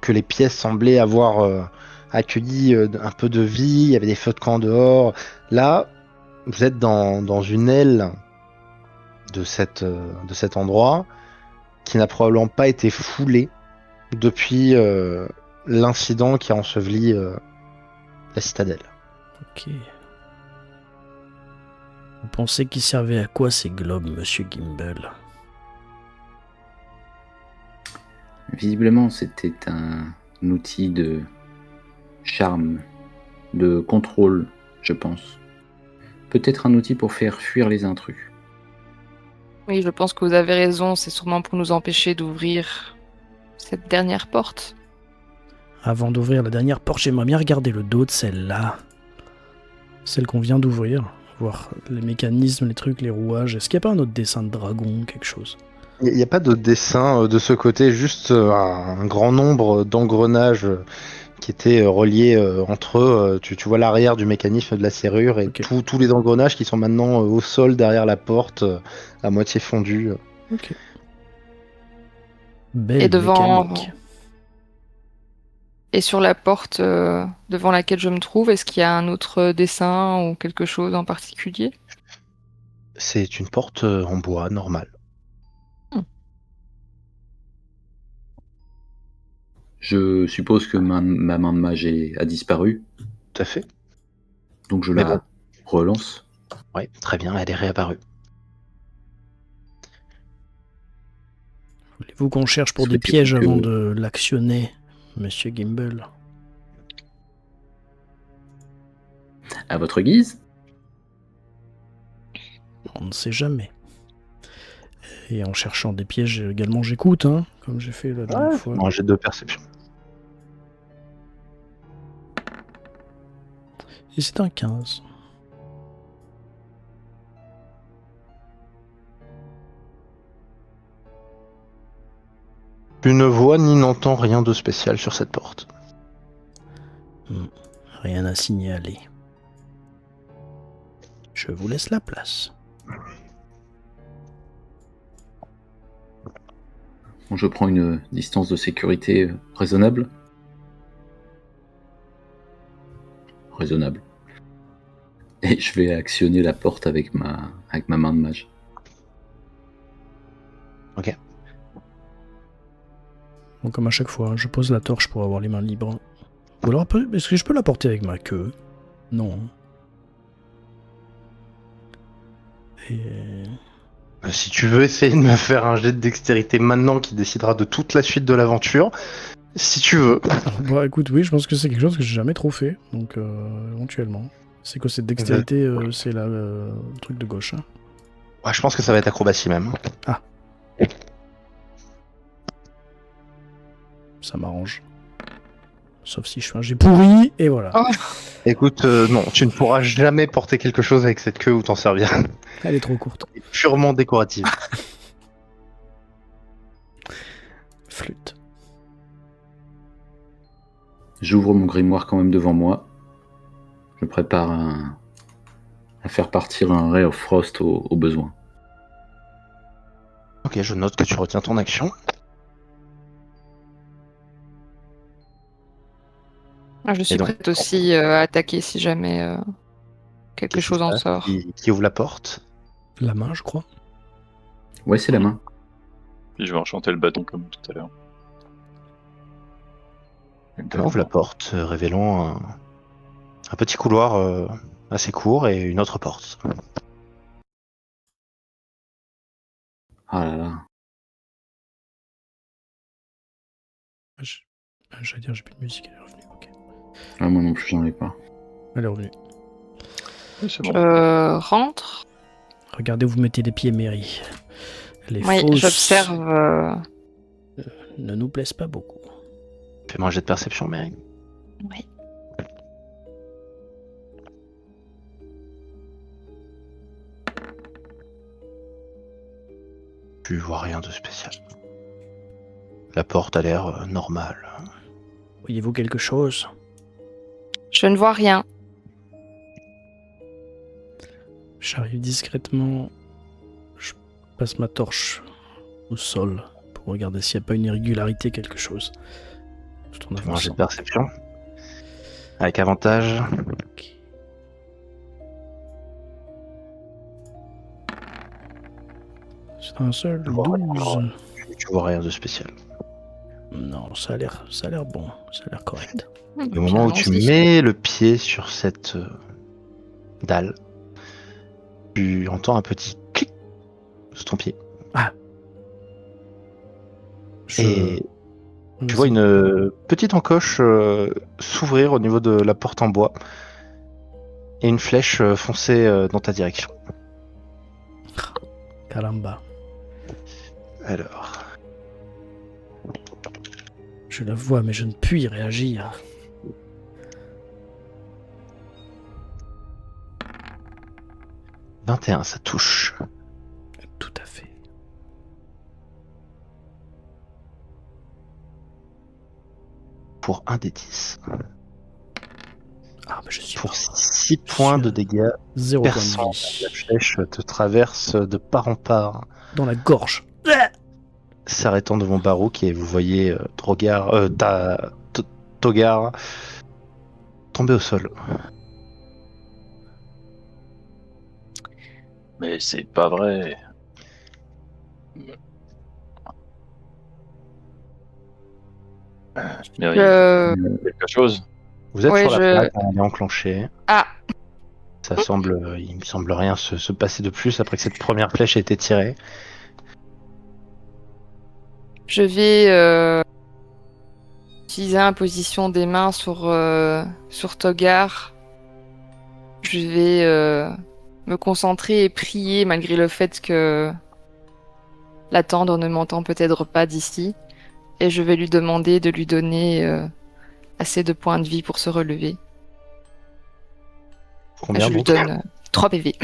[SPEAKER 2] les pièces semblaient avoir accueilli un peu de vie, il y avait des feux de camp dehors. Là, vous êtes dans une aile de cet endroit qui n'a probablement pas été foulé depuis l'incident qui a enseveli la citadelle.
[SPEAKER 5] Ok. Vous pensez qu'ils servaient à quoi ces globes, monsieur Gimbel?
[SPEAKER 1] Visiblement, c'était un outil de charme, de contrôle, je pense. Peut-être un outil pour faire fuir les intrus.
[SPEAKER 4] Oui, je pense que vous avez raison, c'est sûrement pour nous empêcher d'ouvrir cette dernière porte.
[SPEAKER 5] Avant d'ouvrir la dernière porte, j'aimerais bien regarder le dos de celle-là. Celle qu'on vient d'ouvrir. Voir les mécanismes, les trucs, les rouages. Est-ce qu'il n'y a pas un autre dessin de dragon, quelque chose?
[SPEAKER 2] Il n'y a pas de dessin de ce côté, juste un grand nombre d'engrenages qui étaient reliés entre eux. Tu vois l'arrière du mécanisme de la serrure et
[SPEAKER 5] Ok.
[SPEAKER 2] tous les engrenages qui sont maintenant au sol derrière la porte, à moitié fondus.
[SPEAKER 5] Ok. Belle
[SPEAKER 4] Et devant...
[SPEAKER 5] mécanique.
[SPEAKER 4] Et sur la porte devant laquelle je me trouve, est-ce qu'il y a un autre dessin ou quelque chose en particulier?
[SPEAKER 2] C'est une porte en bois normale.
[SPEAKER 1] Je suppose que ma main de mage a disparu,
[SPEAKER 2] Tout à fait.
[SPEAKER 1] donc je
[SPEAKER 2] Mais
[SPEAKER 1] la
[SPEAKER 2] bon.
[SPEAKER 1] relance.
[SPEAKER 2] Ouais, très bien, elle est réapparue.
[SPEAKER 5] Voulez-vous qu'on cherche pour des
[SPEAKER 1] Souhaitez-vous
[SPEAKER 5] pièges
[SPEAKER 1] que-
[SPEAKER 5] avant de l'actionner, monsieur Gimbel?
[SPEAKER 1] À votre guise.
[SPEAKER 5] On ne sait jamais. Et en cherchant des pièges également, j'écoute, hein, comme j'ai fait la dernière fois.
[SPEAKER 2] Un jet de perception.
[SPEAKER 5] Et c'est un 15.
[SPEAKER 2] Tu ne vois ni n'entends rien de spécial sur cette porte.
[SPEAKER 5] Rien à signaler. Je vous laisse la place.
[SPEAKER 1] Bon, je prends une distance de sécurité raisonnable. Raisonnable. Et je vais actionner la porte avec ma main de mage.
[SPEAKER 2] Ok.
[SPEAKER 5] Bon, comme à chaque fois, je pose la torche pour avoir les mains libres. Ou alors, est-ce que je peux la porter avec ma queue? Non. Et...
[SPEAKER 2] Si tu veux essayer de me faire un jet de dextérité maintenant qui décidera de toute la suite de l'aventure, si tu veux.
[SPEAKER 5] Bah écoute, oui, je pense que c'est quelque chose que j'ai jamais trop fait, donc éventuellement. C'est quoi cette dextérité? C'est le truc de gauche. Hein.
[SPEAKER 2] Ouais, je pense que ça va être acrobatie même.
[SPEAKER 5] Ah. Ça m'arrange. Sauf si je fais un jet pourri, et voilà.
[SPEAKER 4] Oh.
[SPEAKER 2] Écoute, non, tu ne pourras jamais porter quelque chose avec cette queue ou t'en servir.
[SPEAKER 5] Elle est trop courte.
[SPEAKER 2] Purement décorative.
[SPEAKER 5] flûte.
[SPEAKER 1] J'ouvre mon grimoire quand même devant moi. Je me prépare à faire partir un Ray of Frost au besoin.
[SPEAKER 2] Ok, je note que tu retiens ton action.
[SPEAKER 4] Je suis
[SPEAKER 2] Et donc,
[SPEAKER 4] prête aussi à attaquer si jamais quelque
[SPEAKER 2] qu'est-ce qui
[SPEAKER 4] chose
[SPEAKER 2] se
[SPEAKER 4] en
[SPEAKER 2] passe
[SPEAKER 4] sort.
[SPEAKER 2] qui ouvre la porte?
[SPEAKER 5] La main, je crois.
[SPEAKER 1] Ouais, c'est la main.
[SPEAKER 3] Puis je vais enchanter le bâton comme tout à l'heure.
[SPEAKER 2] Elle ouvre la porte, révélant un petit couloir assez court et une autre porte.
[SPEAKER 1] Ah là là.
[SPEAKER 5] J'allais dire, j'ai plus de musique, elle est revenue. Ok.
[SPEAKER 1] Ah, moi non plus, j'en ai pas.
[SPEAKER 5] Elle est revenue.
[SPEAKER 3] Oui, c'est bon.
[SPEAKER 4] Je rentre.
[SPEAKER 5] Regardez où vous mettez les pieds, Mary. Les
[SPEAKER 4] Oui,
[SPEAKER 5] fausses
[SPEAKER 4] j'observe.
[SPEAKER 5] ne nous plaisent pas beaucoup.
[SPEAKER 2] Fais-moi un jet de perception, Mary.
[SPEAKER 4] Oui.
[SPEAKER 2] Tu vois rien de spécial. La porte a l'air normale.
[SPEAKER 5] Voyez-vous quelque chose?
[SPEAKER 4] Je ne vois rien.
[SPEAKER 5] J'arrive discrètement. Je passe ma torche au sol pour regarder s'il n'y a pas une irrégularité, quelque chose. Tout en
[SPEAKER 2] Fais-moi un jet
[SPEAKER 5] avançant.
[SPEAKER 2] de perception. Avec avantage.
[SPEAKER 5] Ok. C'est un seul,
[SPEAKER 2] Je vois
[SPEAKER 5] 12.
[SPEAKER 2] Tu vois rien de spécial.
[SPEAKER 5] Non, ça a l'air bon, ça a l'air correct.
[SPEAKER 2] Au moment où tu
[SPEAKER 4] Allons-y.
[SPEAKER 2] mets le pied sur cette dalle, tu entends un petit clic sous ton pied. Et tu vois une petite encoche s'ouvrir au niveau de la porte en bois et une flèche foncer dans ta direction.
[SPEAKER 5] Caramba.
[SPEAKER 2] Alors,
[SPEAKER 5] Je la vois, mais je ne puis réagir.
[SPEAKER 2] « 21, ça touche.
[SPEAKER 5] Tout à fait.
[SPEAKER 2] Pour un des 10.
[SPEAKER 5] Ah, mais je suis
[SPEAKER 2] Pour
[SPEAKER 5] mort.
[SPEAKER 2] 6 points de dégâts,
[SPEAKER 5] 0 point de
[SPEAKER 2] perçant.
[SPEAKER 5] vie.
[SPEAKER 2] La flèche te traverse de part en part,
[SPEAKER 5] Dans la gorge.
[SPEAKER 2] s'arrêtant devant Barouk et vous voyez Togar tomber au sol.
[SPEAKER 3] Mais c'est pas vrai. Mary, quelque chose?
[SPEAKER 2] Vous êtes
[SPEAKER 4] Ouais,
[SPEAKER 2] sur la plaque, elle est enclenchée.
[SPEAKER 4] Ah,
[SPEAKER 2] Il me semble rien se passer de plus après que cette première flèche ait été tirée.
[SPEAKER 4] je vais utiliser l'imposition des mains sur Togar. Je vais me concentrer et prier malgré le fait que la tendre ne m'entend peut-être pas d'ici. Et je vais lui demander de lui donner assez de points de vie pour se relever.
[SPEAKER 2] Combien
[SPEAKER 4] Je lui
[SPEAKER 2] donc
[SPEAKER 4] donne 3 PV.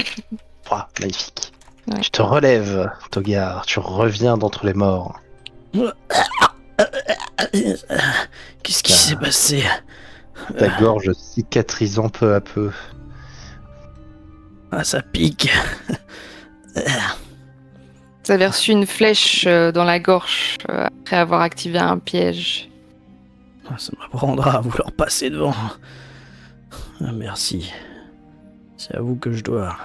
[SPEAKER 2] 3, magnifique.
[SPEAKER 4] Ouais.
[SPEAKER 2] Tu te relèves, Togar, tu reviens d'entre les morts.
[SPEAKER 5] Qu'est-ce qui s'est passé?
[SPEAKER 2] Ta gorge cicatrisant peu à peu.
[SPEAKER 5] Ah, ça pique.
[SPEAKER 4] Vous avez reçu une flèche dans la gorge après avoir activé un piège.
[SPEAKER 5] Ah, ça m'apprendra à vouloir passer devant. Ah, merci. C'est à vous que je dois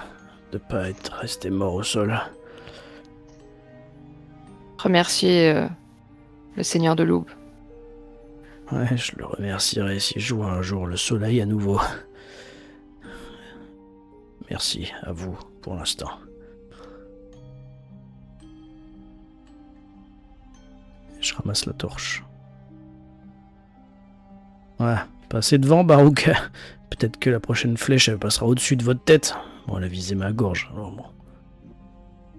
[SPEAKER 5] de pas être resté mort au sol.
[SPEAKER 4] Remercier le Seigneur de l'Aube.
[SPEAKER 5] Ouais, je le remercierai si je vois un jour le soleil à nouveau. Merci à vous pour l'instant. Je ramasse la torche. Ouais, passez devant, Barouk. Peut-être que la prochaine flèche elle passera au-dessus de votre tête. Bon, elle a visé ma gorge, alors bon.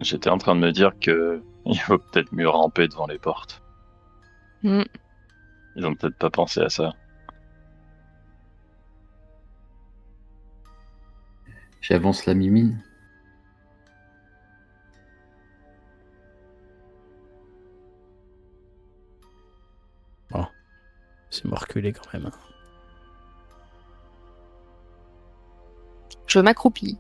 [SPEAKER 3] J'étais en train de me dire que il vaut peut-être mieux ramper devant les portes.
[SPEAKER 4] Mm.
[SPEAKER 3] Ils ont peut-être pas pensé à ça.
[SPEAKER 1] J'avance la mimine.
[SPEAKER 5] C'est me reculer quand même.
[SPEAKER 4] Je m'accroupis.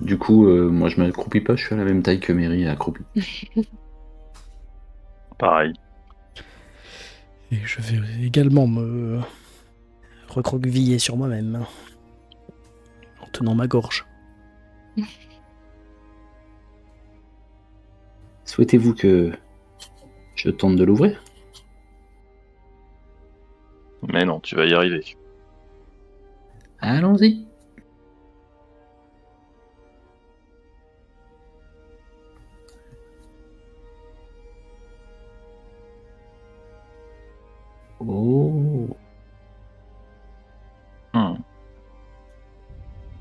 [SPEAKER 1] Du coup, moi je m'accroupis pas, je suis à la même taille que Mary accroupie.
[SPEAKER 3] Pareil.
[SPEAKER 5] Et je vais également me recroqueviller sur moi-même. En tenant ma gorge.
[SPEAKER 1] Souhaitez-vous que je tente de l'ouvrir?
[SPEAKER 3] Mais non, tu vas y arriver.
[SPEAKER 1] Allons-y. Oh.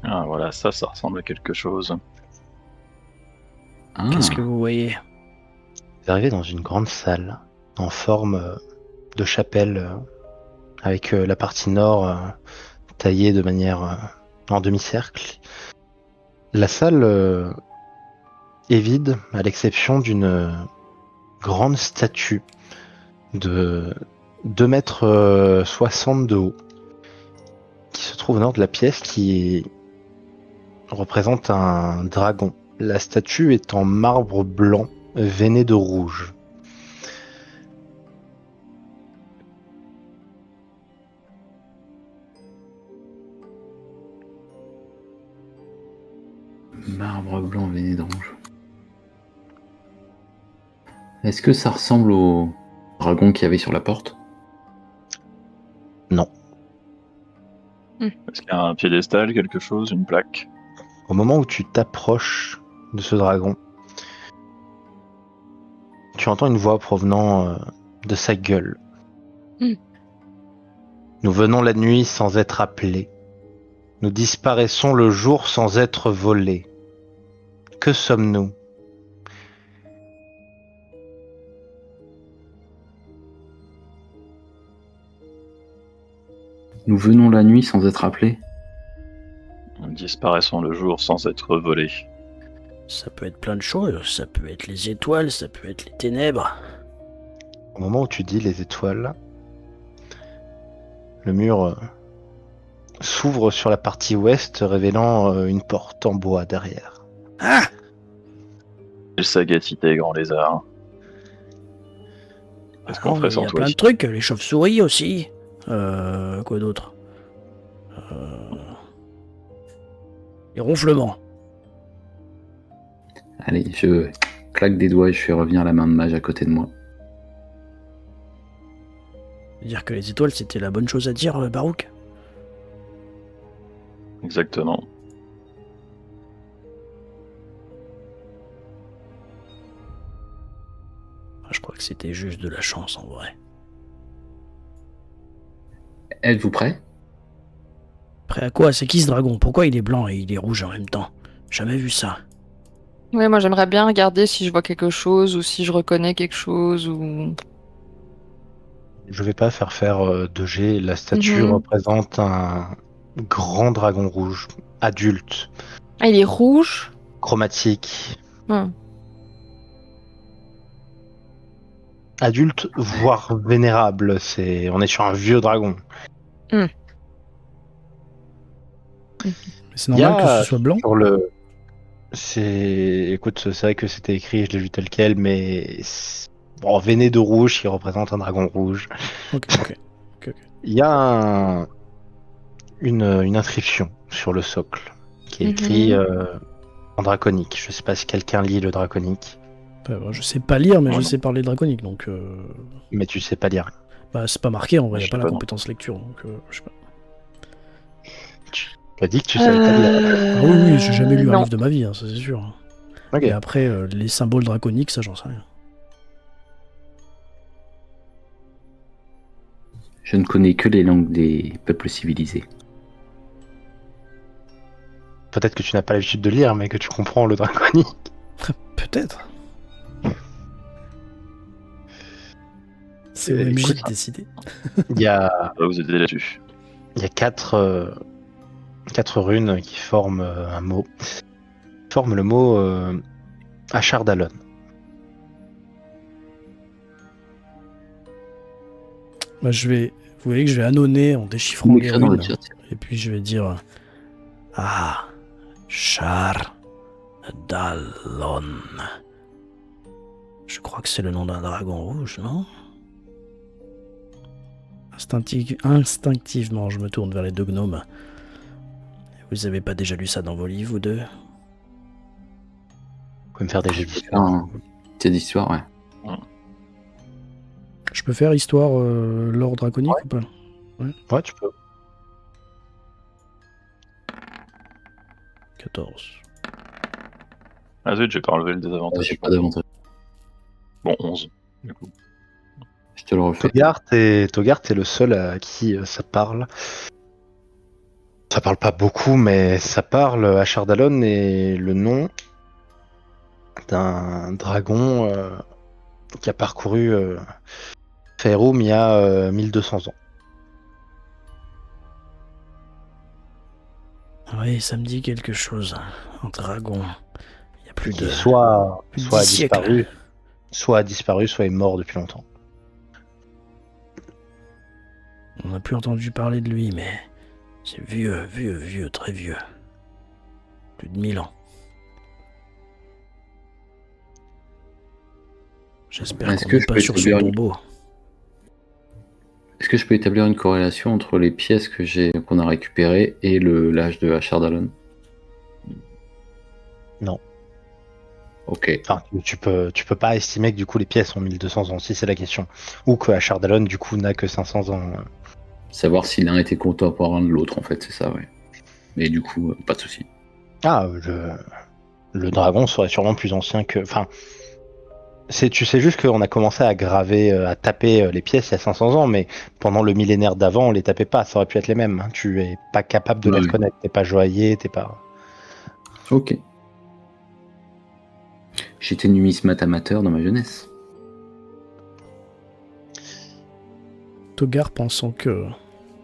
[SPEAKER 3] Ah voilà, ça ressemble à quelque chose.
[SPEAKER 1] Ah.
[SPEAKER 5] Qu'est-ce que vous voyez?
[SPEAKER 2] Vous arrivez dans une grande salle en forme de chapelle avec la partie nord taillée de manière en demi-cercle. La salle est vide à l'exception d'une grande statue de 2,60 m de haut qui se trouve au nord de la pièce qui représente un dragon. La statue est en marbre blanc veiné de rouge.
[SPEAKER 1] Marbre blanc veiné de rouge. Est-ce que ça ressemble au dragon qu'il y avait sur la porte?
[SPEAKER 2] Non.
[SPEAKER 3] Est-ce qu'il y a un piédestal, quelque chose, une plaque?
[SPEAKER 2] Au moment où tu t'approches de ce dragon, tu entends une voix provenant de sa gueule. Nous venons la nuit sans être appelés. Nous disparaissons le jour sans être volés. Que sommes-nous?
[SPEAKER 1] Nous venons la nuit sans être appelés.
[SPEAKER 3] Nous disparaissons le jour sans être volés.
[SPEAKER 5] Ça peut être plein de choses. Ça peut être les étoiles, ça peut être les ténèbres.
[SPEAKER 2] Au moment où tu dis les étoiles, le mur s'ouvre sur la partie ouest, révélant une porte en bois derrière.
[SPEAKER 5] Ah!
[SPEAKER 3] Le sagacité, grand lézard. Qu'est-ce qu'on ferait
[SPEAKER 5] Il y
[SPEAKER 3] sans
[SPEAKER 5] a
[SPEAKER 3] toi
[SPEAKER 5] plein de
[SPEAKER 3] ici?
[SPEAKER 5] trucs, les chauves-souris aussi. Quoi d'autre? Les ronflements.
[SPEAKER 1] Allez, je claque des doigts et je fais revenir la main de mage à côté de moi.
[SPEAKER 5] Dire que les étoiles c'était la bonne chose à dire, Barouk?
[SPEAKER 3] Exactement.
[SPEAKER 5] Je crois que c'était juste de la chance en vrai.
[SPEAKER 1] Êtes-vous prêt?
[SPEAKER 5] Prêt à quoi? C'est qui ce dragon? Pourquoi il est blanc et il est rouge en même temps? Jamais vu ça.
[SPEAKER 4] Ouais, moi j'aimerais bien regarder si je vois quelque chose ou si je reconnais quelque chose ou.
[SPEAKER 2] Je vais pas faire de jet. La statue représente un grand dragon rouge, adulte,
[SPEAKER 4] Ah, il est rouge?
[SPEAKER 2] chromatique.
[SPEAKER 4] Hmm.
[SPEAKER 2] Adulte, voire vénérable. On est sur un vieux dragon.
[SPEAKER 5] Mais c'est normal que ce soit blanc?
[SPEAKER 2] Sur le... Écoute, c'est vrai que c'était écrit, je l'ai vu tel quel, mais bon, veiné de rouge qui représente un dragon rouge.
[SPEAKER 5] Ok.
[SPEAKER 2] Il y a une inscription sur le socle qui est écrit en draconique. Je sais pas si quelqu'un lit le draconique.
[SPEAKER 5] Je sais pas lire, mais
[SPEAKER 3] Oh
[SPEAKER 5] je
[SPEAKER 3] non.
[SPEAKER 5] sais parler draconique, donc...
[SPEAKER 2] Mais tu sais pas lire.
[SPEAKER 5] Bah, c'est pas marqué, en vrai,
[SPEAKER 3] Je
[SPEAKER 5] y a
[SPEAKER 3] sais
[SPEAKER 5] pas la
[SPEAKER 3] pas, non.
[SPEAKER 5] compétence lecture, donc je sais pas.
[SPEAKER 2] Tu as dit que tu savais pas lire.
[SPEAKER 5] Ah oui, j'ai jamais lu un
[SPEAKER 4] non.
[SPEAKER 5] livre de ma vie, hein, ça c'est sûr.
[SPEAKER 2] Ok.
[SPEAKER 5] Et après, les symboles draconiques, ça j'en sais rien.
[SPEAKER 1] Je ne connais que les langues des peuples civilisés.
[SPEAKER 2] Peut-être que tu n'as pas l'habitude de lire, mais que tu comprends le draconique.
[SPEAKER 5] Peut-être. C'est
[SPEAKER 2] Écoute,
[SPEAKER 5] OMJ de décider.
[SPEAKER 2] Il y a,
[SPEAKER 3] On va vous aider là-dessus.
[SPEAKER 2] il y a quatre runes qui forment un mot. Forment le mot Achardalon.
[SPEAKER 5] Bah, vous voyez que je vais annoncer en déchiffrant
[SPEAKER 1] Vous
[SPEAKER 5] les
[SPEAKER 1] m'écrivez dans le
[SPEAKER 5] runes.
[SPEAKER 1] chat.
[SPEAKER 5] Et puis je vais dire Ah, Char Dallon. Je crois que c'est le nom d'un dragon rouge, non? Instinctivement, je me tourne vers les deux gnomes. Vous avez pas déjà lu ça dans vos livres, vous deux?
[SPEAKER 2] Vous pouvez me faire des jeux
[SPEAKER 1] Je peux faire
[SPEAKER 2] d'histoire.
[SPEAKER 1] un petit d'histoire, ouais.
[SPEAKER 5] Je peux faire histoire lore draconique ou pas?
[SPEAKER 2] Ouais, tu peux.
[SPEAKER 5] 14.
[SPEAKER 3] Ah zut, j'ai pas enlevé le
[SPEAKER 1] J'ai
[SPEAKER 3] désavantage.
[SPEAKER 1] pas d'avantage.
[SPEAKER 3] Bon, 11, du coup.
[SPEAKER 1] Je te le refais.
[SPEAKER 2] Togart est le seul à qui ça parle. Ça parle pas beaucoup, mais ça parle. Ashardalon est le nom d'un dragon qui a parcouru Faerûn il y a 1200 ans.
[SPEAKER 5] Oui, ça me dit quelque chose. Un dragon. Il y a plus
[SPEAKER 2] Qui
[SPEAKER 5] de...
[SPEAKER 2] soit
[SPEAKER 5] plus de
[SPEAKER 2] a
[SPEAKER 5] 10 siècles.
[SPEAKER 2] disparu, soit est mort depuis longtemps.
[SPEAKER 5] On n'a plus entendu parler de lui, mais c'est vieux, très vieux. Plus de 1000 ans. J'espère
[SPEAKER 1] Est-ce
[SPEAKER 5] qu'on
[SPEAKER 1] que
[SPEAKER 5] n'est
[SPEAKER 1] je
[SPEAKER 5] pas
[SPEAKER 1] peux
[SPEAKER 5] sur son
[SPEAKER 1] établir une-
[SPEAKER 5] tombeau.
[SPEAKER 1] Est-ce que je peux établir une corrélation entre les pièces qu'on a récupérées et l'âge de Ashardalon?
[SPEAKER 2] Non.
[SPEAKER 1] Ok.
[SPEAKER 2] Enfin, tu peux pas estimer que du coup les pièces ont 1200 ans, si c'est la question. Ou que Ashardalon du coup n'a que 500 ans.
[SPEAKER 1] Savoir si l'un était contemporain de l'autre, en fait, c'est ça, ouais. Mais du coup, pas de souci.
[SPEAKER 2] Ah, le dragon serait sûrement plus ancien que. Enfin, tu sais juste qu'on a commencé à graver, à taper les pièces il y a 500 ans, mais pendant le millénaire d'avant, on les tapait pas. Ça aurait pu être les mêmes. Hein. Tu es pas capable de les
[SPEAKER 1] Ouais.
[SPEAKER 2] reconnaître. T'es pas joaillier, t'es pas.
[SPEAKER 1] Ok. J'étais numismate amateur dans ma jeunesse.
[SPEAKER 5] Togar pensant que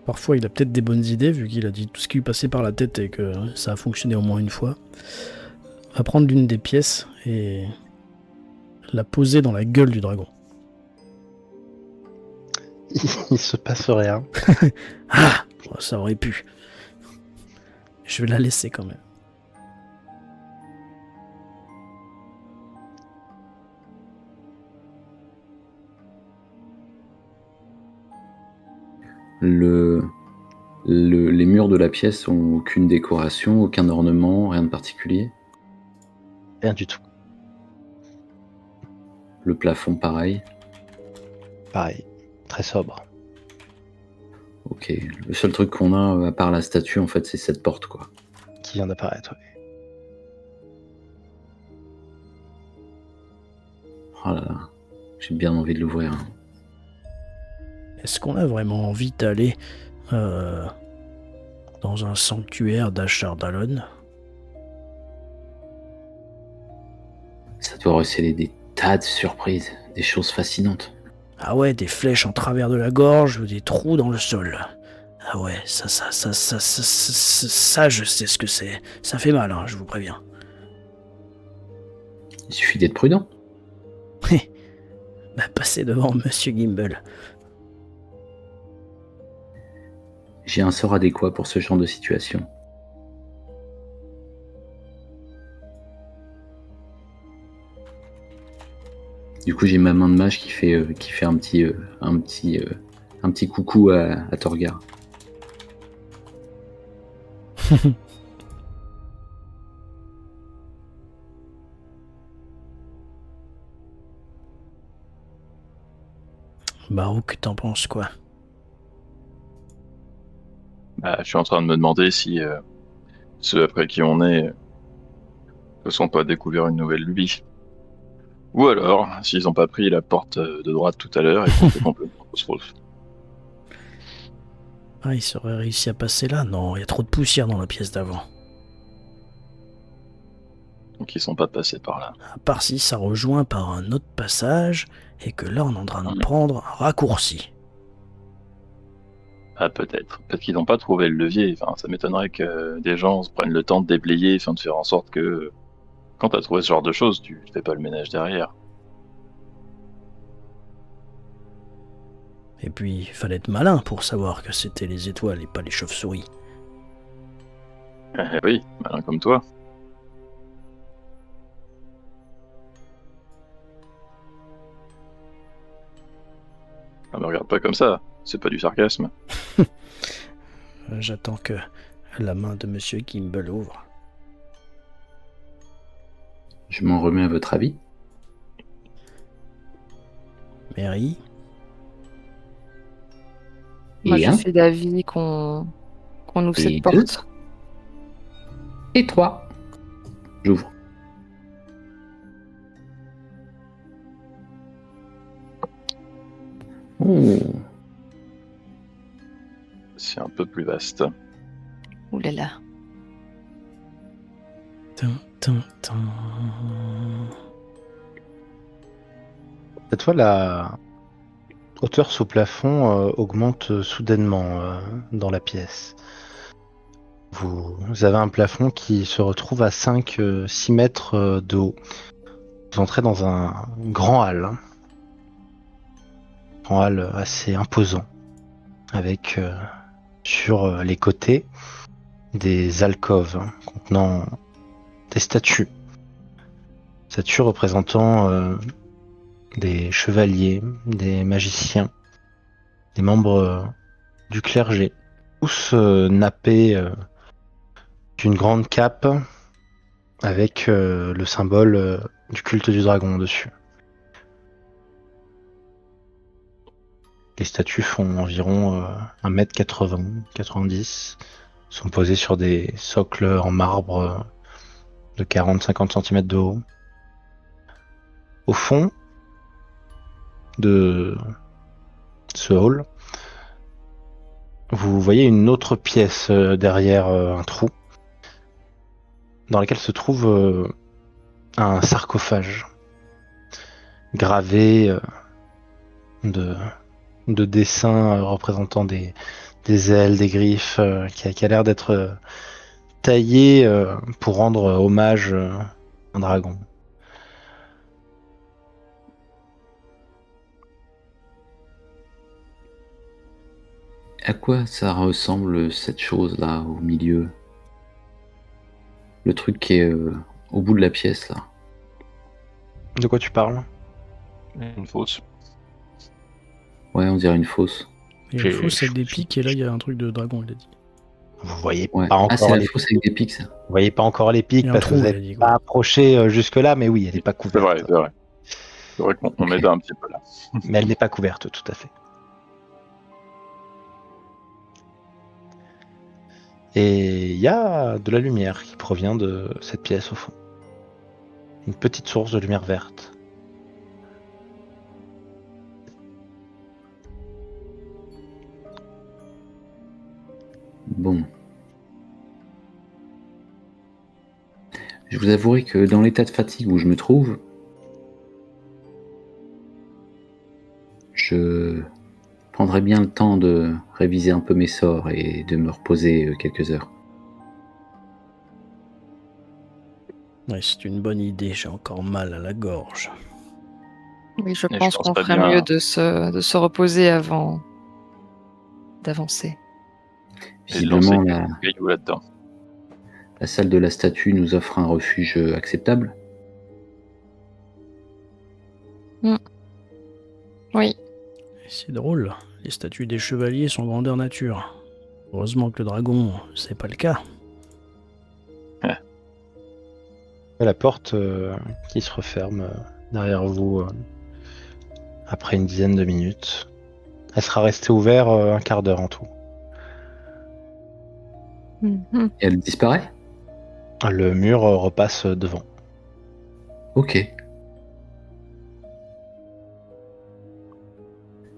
[SPEAKER 5] parfois il a peut-être des bonnes idées, vu qu'il a dit tout ce qui lui passait par la tête et que ça a fonctionné au moins une fois, va prendre l'une des pièces et la poser dans la gueule du dragon.
[SPEAKER 2] Il se passe rien.
[SPEAKER 5] Ah, ça aurait pu. Je vais la laisser quand même.
[SPEAKER 1] Les murs de la pièce ont aucune décoration, aucun ornement, rien de particulier.
[SPEAKER 2] Rien du tout.
[SPEAKER 1] Le plafond, pareil.
[SPEAKER 2] Pareil. Très sobre.
[SPEAKER 1] Ok. Le seul truc qu'on a, à part la statue, en fait, c'est cette porte, quoi.
[SPEAKER 2] Qui vient d'apparaître. Ouais.
[SPEAKER 1] Oh là là. J'ai bien envie de l'ouvrir. Hein.
[SPEAKER 5] Est-ce qu'on a vraiment envie d'aller dans un sanctuaire d'Ashardalon?
[SPEAKER 1] Ça doit receler des tas de surprises, des choses fascinantes.
[SPEAKER 5] Ah ouais, des flèches en travers de la gorge ou des trous dans le sol. Ah ouais, ça, je sais ce que c'est. Ça fait mal, hein, je vous préviens.
[SPEAKER 1] Il suffit d'être prudent.
[SPEAKER 5] Bah, passez devant Monsieur Gimble.
[SPEAKER 1] J'ai un sort adéquat pour ce genre de situation. Du coup, j'ai ma main de mage qui fait un petit coucou à Torgar.
[SPEAKER 5] Barouk, t'en penses quoi?
[SPEAKER 3] Bah, je suis en train de me demander si ceux après qui on est ne sont pas découvert une nouvelle lubie. Ou alors, s'ils n'ont pas pris la porte de droite tout à l'heure et qu'on fait complètement fausse route.
[SPEAKER 5] Ah, il serait réussi à passer là? Non, il y a trop de poussière dans la pièce d'avant.
[SPEAKER 3] Donc ils sont pas passés par là.
[SPEAKER 5] À part si ça rejoint par un autre passage et que là on est en train de prendre un raccourci.
[SPEAKER 3] Ah, peut-être. Peut-être qu'ils n'ont pas trouvé le levier. Enfin, ça m'étonnerait que des gens se prennent le temps de déblayer, enfin, de faire en sorte que quand t'as trouvé ce genre de choses, tu fais pas le ménage derrière.
[SPEAKER 5] Et puis, il fallait être malin pour savoir que c'était les étoiles et pas les chauves-souris.
[SPEAKER 3] Oui, malin comme toi. Ah, me regarde pas comme ça, c'est pas du sarcasme.
[SPEAKER 5] J'attends que la main de Monsieur Gimble ouvre.
[SPEAKER 1] Je m'en remets à votre avis.
[SPEAKER 5] Mary,
[SPEAKER 4] Moi,
[SPEAKER 1] Et
[SPEAKER 4] je
[SPEAKER 1] un,
[SPEAKER 4] suis d'avis qu'on ouvre cette
[SPEAKER 1] et deux,
[SPEAKER 4] porte.
[SPEAKER 1] et trois. J'ouvre. Oh,
[SPEAKER 3] C'est un peu plus vaste.
[SPEAKER 4] Ouh là là.
[SPEAKER 5] tin, tin, tin.
[SPEAKER 2] Cette fois, la hauteur sous plafond augmente soudainement dans la pièce. Vous avez un plafond qui se retrouve à 5-6 mètres de haut. Vous entrez dans un grand hall. Grand hall assez imposant. Avec sur les côtés des alcôves contenant des statues. Statues représentant des chevaliers, des magiciens, des membres du clergé. Tous nappés d'une grande cape avec le symbole du culte du dragon dessus. Les statues font environ 1m80, 90, sont posées sur des socles en marbre de 40-50 cm de haut. Au fond de ce hall, vous voyez une autre pièce derrière un trou, dans laquelle se trouve un sarcophage gravé de dessins représentant des ailes, des griffes, qui a l'air d'être taillé pour rendre hommage à un dragon.
[SPEAKER 1] à quoi ça ressemble cette chose-là au milieu? Le truc qui est au bout de la pièce, là.
[SPEAKER 2] De quoi tu parles?
[SPEAKER 3] Une fausse.
[SPEAKER 1] Ouais, on dirait une fosse.
[SPEAKER 5] Il y a une fosse avec des pics et là il y a un truc de dragon, il a dit.
[SPEAKER 2] Vous voyez
[SPEAKER 1] Ouais.
[SPEAKER 2] pas
[SPEAKER 1] Ah, c'est
[SPEAKER 2] encore
[SPEAKER 1] la
[SPEAKER 2] les
[SPEAKER 1] fosse avec des pics, ça.
[SPEAKER 2] Vous voyez pas encore les pics
[SPEAKER 5] Il y a un
[SPEAKER 2] parce que
[SPEAKER 5] trou,
[SPEAKER 2] vous
[SPEAKER 5] il a
[SPEAKER 2] n'êtes
[SPEAKER 5] dit,
[SPEAKER 2] pas
[SPEAKER 5] quoi.
[SPEAKER 2] approché jusque-là, mais oui, elle n'est pas
[SPEAKER 3] C'est
[SPEAKER 2] couverte.
[SPEAKER 3] vrai, c'est vrai. C'est vrai qu'on
[SPEAKER 1] Ok.
[SPEAKER 3] aide un petit peu là.
[SPEAKER 2] Mais elle n'est pas couverte, tout à fait. Et il y a de la lumière qui provient de cette pièce au fond. Une petite source de lumière verte.
[SPEAKER 1] Bon. Je vous avouerai que dans l'état de fatigue où je me trouve, je prendrais bien le temps de réviser un peu mes sorts et de me reposer quelques heures.
[SPEAKER 5] Ouais, c'est une bonne idée, j'ai encore mal à la gorge.
[SPEAKER 4] Oui, je
[SPEAKER 3] Et je
[SPEAKER 4] pense
[SPEAKER 3] pense
[SPEAKER 4] qu'on
[SPEAKER 3] pas
[SPEAKER 4] ferait
[SPEAKER 3] bien-
[SPEAKER 4] mieux de se reposer avant d'avancer.
[SPEAKER 3] Et de lancer
[SPEAKER 1] Visiblement,
[SPEAKER 3] quelques cailloux là-dedans.
[SPEAKER 1] la salle de la statue nous offre un refuge acceptable.
[SPEAKER 4] Oui,
[SPEAKER 5] C'est drôle, les statues des chevaliers sont grandeur nature. Heureusement que le dragon, c'est pas le cas.
[SPEAKER 2] La porte qui se referme derrière vous après une dizaine de minutes. Elle sera restée ouverte un quart d'heure en tout.
[SPEAKER 4] Mhm.
[SPEAKER 1] Et elle disparaît?
[SPEAKER 2] Le mur repasse devant.
[SPEAKER 1] Ok.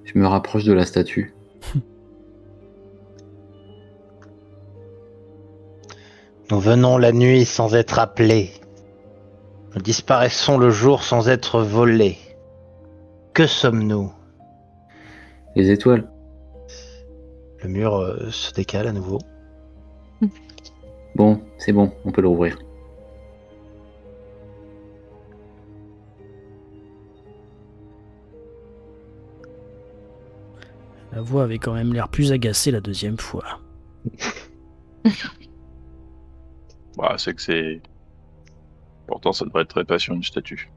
[SPEAKER 1] Je me rapproche de la statue.
[SPEAKER 2] Nous venons la nuit sans être appelés. Nous disparaissons le jour sans être volés. Que sommes-nous?
[SPEAKER 1] Les étoiles.
[SPEAKER 2] Le mur se décale à nouveau.
[SPEAKER 1] Bon, c'est bon, on peut le rouvrir.
[SPEAKER 5] La voix avait quand même l'air plus agacée la deuxième fois.
[SPEAKER 3] Bah, c'est que c'est... Pourtant, ça devrait être très patient, une statue.